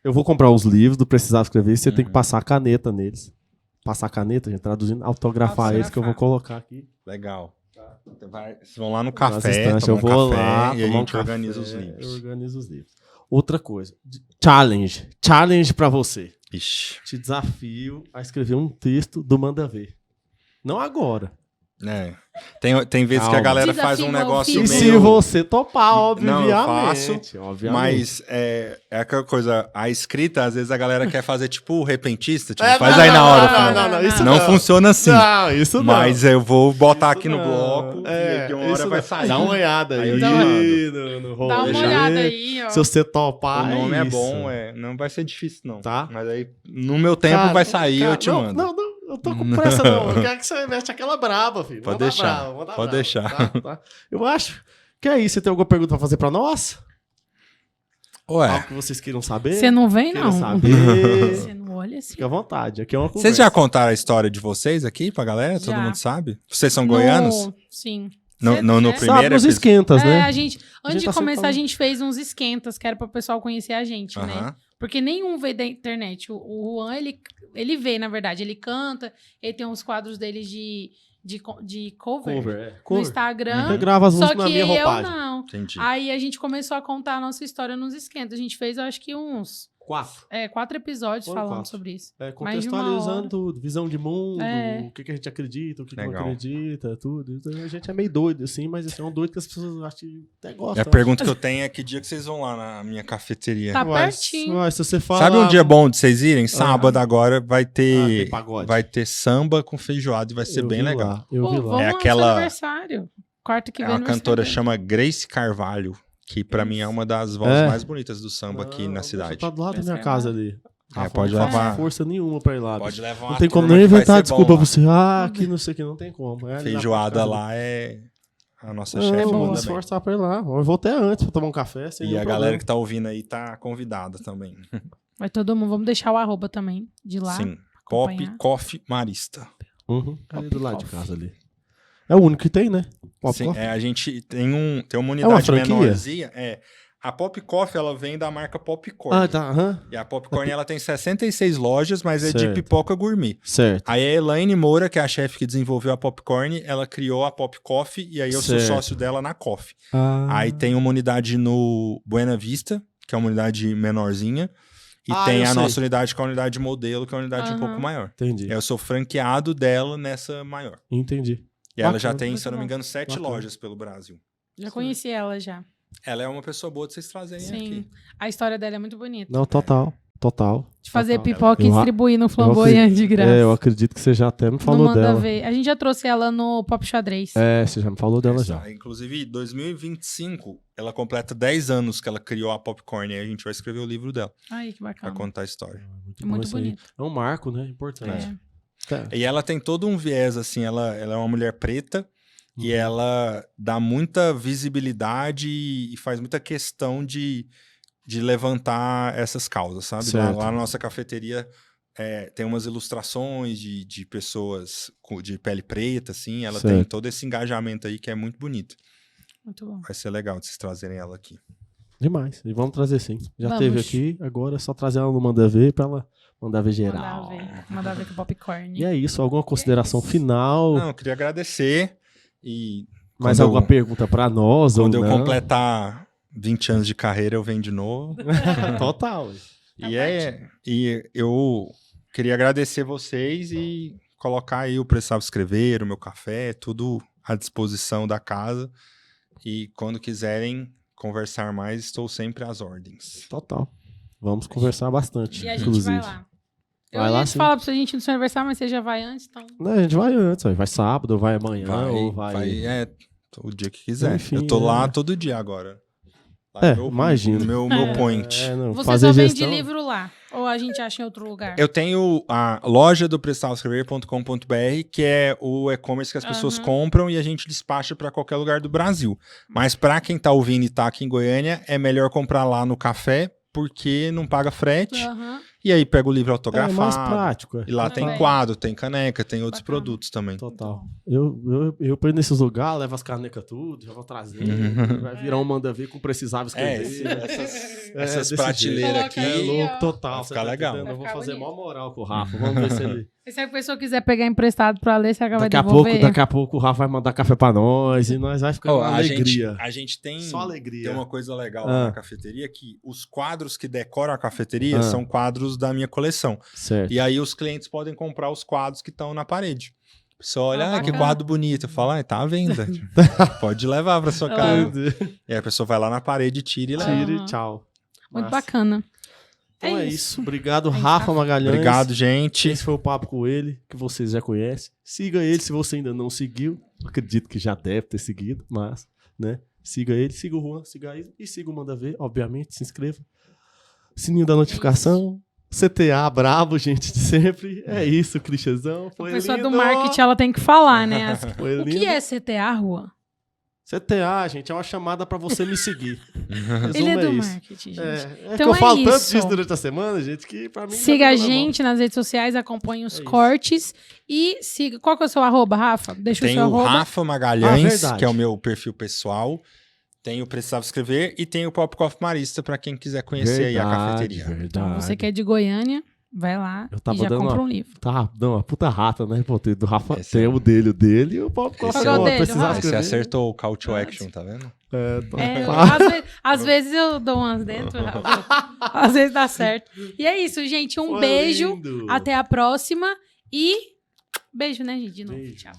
eu vou comprar os livros do Precisar Escrever e você tem que passar a caneta neles. Passar a caneta, gente, traduzindo, autografar eles que eu vou colocar aqui. Legal. Vocês vão lá no Nas café, estantes. tomar Eu vou café lá, e a tomar um gente organiza café, os livros. Eu organizo os livros. Outra coisa. Challenge pra você. Ixi. Te desafio a escrever um texto do Manda Ver. Não agora. É. Tem vezes que a Calma. galera Desafio faz um igual negócio filme. E se meio... você topar, obviamente. Não, eu faço, obviamente. Mas é aquela coisa, a escrita, às vezes a galera quer fazer tipo repentista, tipo, É, faz não, aí na não, hora. não, isso Não funciona assim. Não, isso não. Mas eu vou botar Isso aqui no não. bloco e de uma hora isso vai não. sair. Dá uma olhada Aí aí eu te no rolê. Dá uma Deixa. olhada aí, ó. Se você topar, O nome é isso. bom, não vai ser difícil não. Tá. Mas aí no meu tempo Cara, vai sair, cara, eu te mando. Não, eu tô com pressa não. Eu quero que você mete aquela braba, filho. Pode Manda deixar, brava, manda pode brava, deixar. tá? Eu acho que é isso. Você tem alguma pergunta pra fazer pra nós? Ué, Algo que vocês queiram saber? Você não vem, Queiram não. saber? Você não olha assim. Fique à vontade. Aqui é uma conversa. vocês já contaram a história de vocês aqui pra galera? Todo Já. mundo sabe? Vocês são goianos? Sim. No Cê- primeiro Sabe nos episódio? esquentas, né? a gente, antes tá de começar, sempre a gente fez uns esquentas, que era para o pessoal conhecer a gente, né? Aham. Porque nenhum veio da internet. O Juan, ele veio, na verdade. Ele canta, ele tem uns quadros dele de cover, Cover. no Instagram. Eu gravo as Só músicas que na minha eu roupagem. não. Entendi. Aí a gente começou a contar a nossa história nos esquentas. A gente fez, eu acho que uns 4 episódios Foram falando 4. sobre isso. Contextualizando Mais de uma hora. tudo, visão de mundo, É. o que a gente acredita, o que não Legal. acredita, tudo. Então, a gente é meio doido, assim, mas assim, é um doido que as pessoas acho que até gostam. E a pergunta que eu tenho é que dia que vocês vão lá na minha cafeteria? Tá Uai, pertinho. uai, se você fala, Sabe um dia bom de vocês irem? Sábado agora vai tem ter, pagode. vai ter samba com feijoada e vai ser Eu bem vi legal. lá, eu Pô, vi vamos lá. É lá no aquela- seu aniversário. Quarta que É vem uma cantora aniversário. chama Grace Carvalho, que pra mim é uma das vozes mais bonitas do samba aqui na cidade. Tá do lado da Essa minha é casa ali. Pode não faço levar. força nenhuma pra ir lá. Pode bicho. levar uma Não tem como turma nem que vai inventar ser desculpa bom pra lá. você. Que não sei o que, não tem como. É ali na Feijoada casa lá é a nossa dele. chefe Não, vou manda me bem. esforçar pra ir lá. Eu vou até antes pra tomar um café. sem E nenhum a galera problema. que tá ouvindo aí tá convidada também. Vai todo mundo. Vamos deixar o arroba também de lá. Sim. Pop acompanhar. Coffee Marista. Uhum, ali do lado de Coffee. casa ali. É o único que tem, né? Pop Sim, Coffee. a gente tem uma uma unidade franquia? menorzinha. A Pop Coffee, ela vem da marca Popcorn. Ah, tá. Aham. E a Popcorn, ela tem 66 lojas, mas é de Certo. pipoca gourmet. Certo. Aí a Elaine Moura, que é a chefe que desenvolveu a Popcorn, ela criou a Pop Coffee e aí eu sou Certo. sócio dela na Coffee. Ah. Aí tem uma unidade no Buena Vista, que é uma unidade menorzinha. E tem eu a sei. nossa unidade, que é a unidade modelo, que é uma unidade um Aham. pouco maior. Entendi. Eu sou franqueado dela nessa maior. Entendi. E ela Bacana. já tem, Muito se eu não me bom. engano, 7 Bacana. lojas pelo Brasil. Já conheci ela já. Ela é uma pessoa boa de vocês trazerem Sim. aqui. A história dela é muito bonita. Não, total. De fazer Total. pipoca e Eu a- distribuir no flamboyante de graça. eu acredito que você já até me Não falou manda dela. ver. A gente já trouxe ela no Pop Xadrez. Você já me falou dela já. Inclusive, 2025, ela completa 10 anos que ela criou a Popcorn. E a gente vai escrever o livro dela Ai, que pra bacana. contar a história. É muito bom isso aí. bonito. É um marco, né? Importante. É. Tá. E ela tem todo um viés, assim, ela é uma mulher preta e Uhum. ela dá muita visibilidade e faz muita questão de levantar essas causas, sabe? Lá, Certo. lá na nossa cafeteria tem umas ilustrações de pessoas de pele preta, assim, ela tem Certo. todo esse engajamento aí que é muito bonito. Muito bom. Vai ser legal de vocês trazerem ela aqui. Demais. E vamos trazer sim. Já Vamos. teve aqui, agora é só trazer ela no Manda Ver pra ela Mandar ver geral. Mandar ver com o popcorn. E é isso, alguma consideração final? Não, eu queria agradecer e... Mais alguma pergunta pra nós? Quando ou eu não? completar 20 anos de carreira, eu venho de novo. Total. E eu queria agradecer vocês e colocar aí o Precisava Escrever, o meu café, tudo à disposição da casa. E quando quiserem conversar mais, estou sempre às ordens. Total. Vamos conversar bastante, E a gente inclusive. vai lá. Eu Vai ia lá, te sim. falar pra gente no seu aniversário, mas você já vai antes, então... Não, a gente vai antes, ó. Vai sábado, ou vai amanhã, ou vai... O dia que quiser. Enfim, eu tô lá todo dia agora. Lá imagino. Meu point. Não, Você fazer só vende gestão. livro lá? Ou a gente acha em outro lugar? Eu tenho a loja do precisavaescrever.com.br, que é o e-commerce que as pessoas compram e a gente despacha para qualquer lugar do Brasil. Mas para quem tá ouvindo e tá aqui em Goiânia, é melhor comprar lá no café, porque não paga frete. E aí pega o livro autografado. É mais prático. E lá Também. tem quadro, tem caneca, tem outros Bacana. produtos também. Total. Eu ponho nesses lugares, levo as canecas tudo, já vou trazendo. Vai virar um manda-ver com precisava escrever. Essas desse prateleiras jeito. aqui. Coloca aí, louco ó. total. Vai você ficar tá legal. entendendo? Vai Eu vou ficar fazer bonito. mó moral com o Rafa. Vamos ver se ele... E se a pessoa quiser pegar emprestado pra ler, será que ela vai Daqui devolver? a pouco o Rafa vai mandar café pra nós e nós vai ficar uma alegria. A gente tem, Só alegria. tem uma coisa legal lá na cafeteria, que os quadros que decoram a cafeteria Ah. são quadros da minha coleção. Certo. E aí os clientes podem comprar os quadros que estão na parede. A pessoa olha, que bacana. quadro bonito. Eu falo, tá à venda. Pode levar pra sua casa. E aí a pessoa vai lá na parede, tira e leva. Tira e tchau. Muito Massa. bacana. Então é isso. Obrigado, A gente Rafa tá- Magalhães. Obrigado, gente. Esse foi o papo com ele, que vocês já conhecem. Siga ele se você ainda não seguiu. Acredito que já deve ter seguido, mas, né? Siga ele, siga o Juan, siga ele e siga o Manda Ver, obviamente, se inscreva. Sininho da notificação. CTA brabo, gente, de sempre. É isso, Cristianzão. A Foi pessoa lindo. do marketing, ela tem que falar, né? Foi O lindo. que é CTA, Juan? CTA, gente, é uma chamada pra você me seguir. Ele é Resumo do isso. marketing, gente. É Então que eu é falo tanto isso. disso durante a semana, gente, que pra mim... Siga já a tá na mão. gente nas redes sociais, acompanhe os É isso. cortes e siga. Qual que é o seu arroba, Rafa? Deixa o Tem seu o arroba. Rafa Magalhães, verdade. que é o meu perfil pessoal. Tem o Precisava Escrever e tem o Pop Coffee Marista pra quem quiser conhecer aí a cafeteria. Então, você que é de Goiânia, vai lá Eu tava e já dando compra uma- um livro. Tá, não, uma puta rata, né? Pô, tem do Rafa Esse tem é- o dele e o Pop Esse Coffee. é o ó, dele, precisava Rafa. Aí você escrever. acertou o call to action, tá vendo? Às vezes eu dou umas dentro, Rafa. Às vezes dá certo. E é isso, gente. Um Foi beijo. lindo. Até a próxima. E beijo, né, gente? De novo. Beijo. Tchau.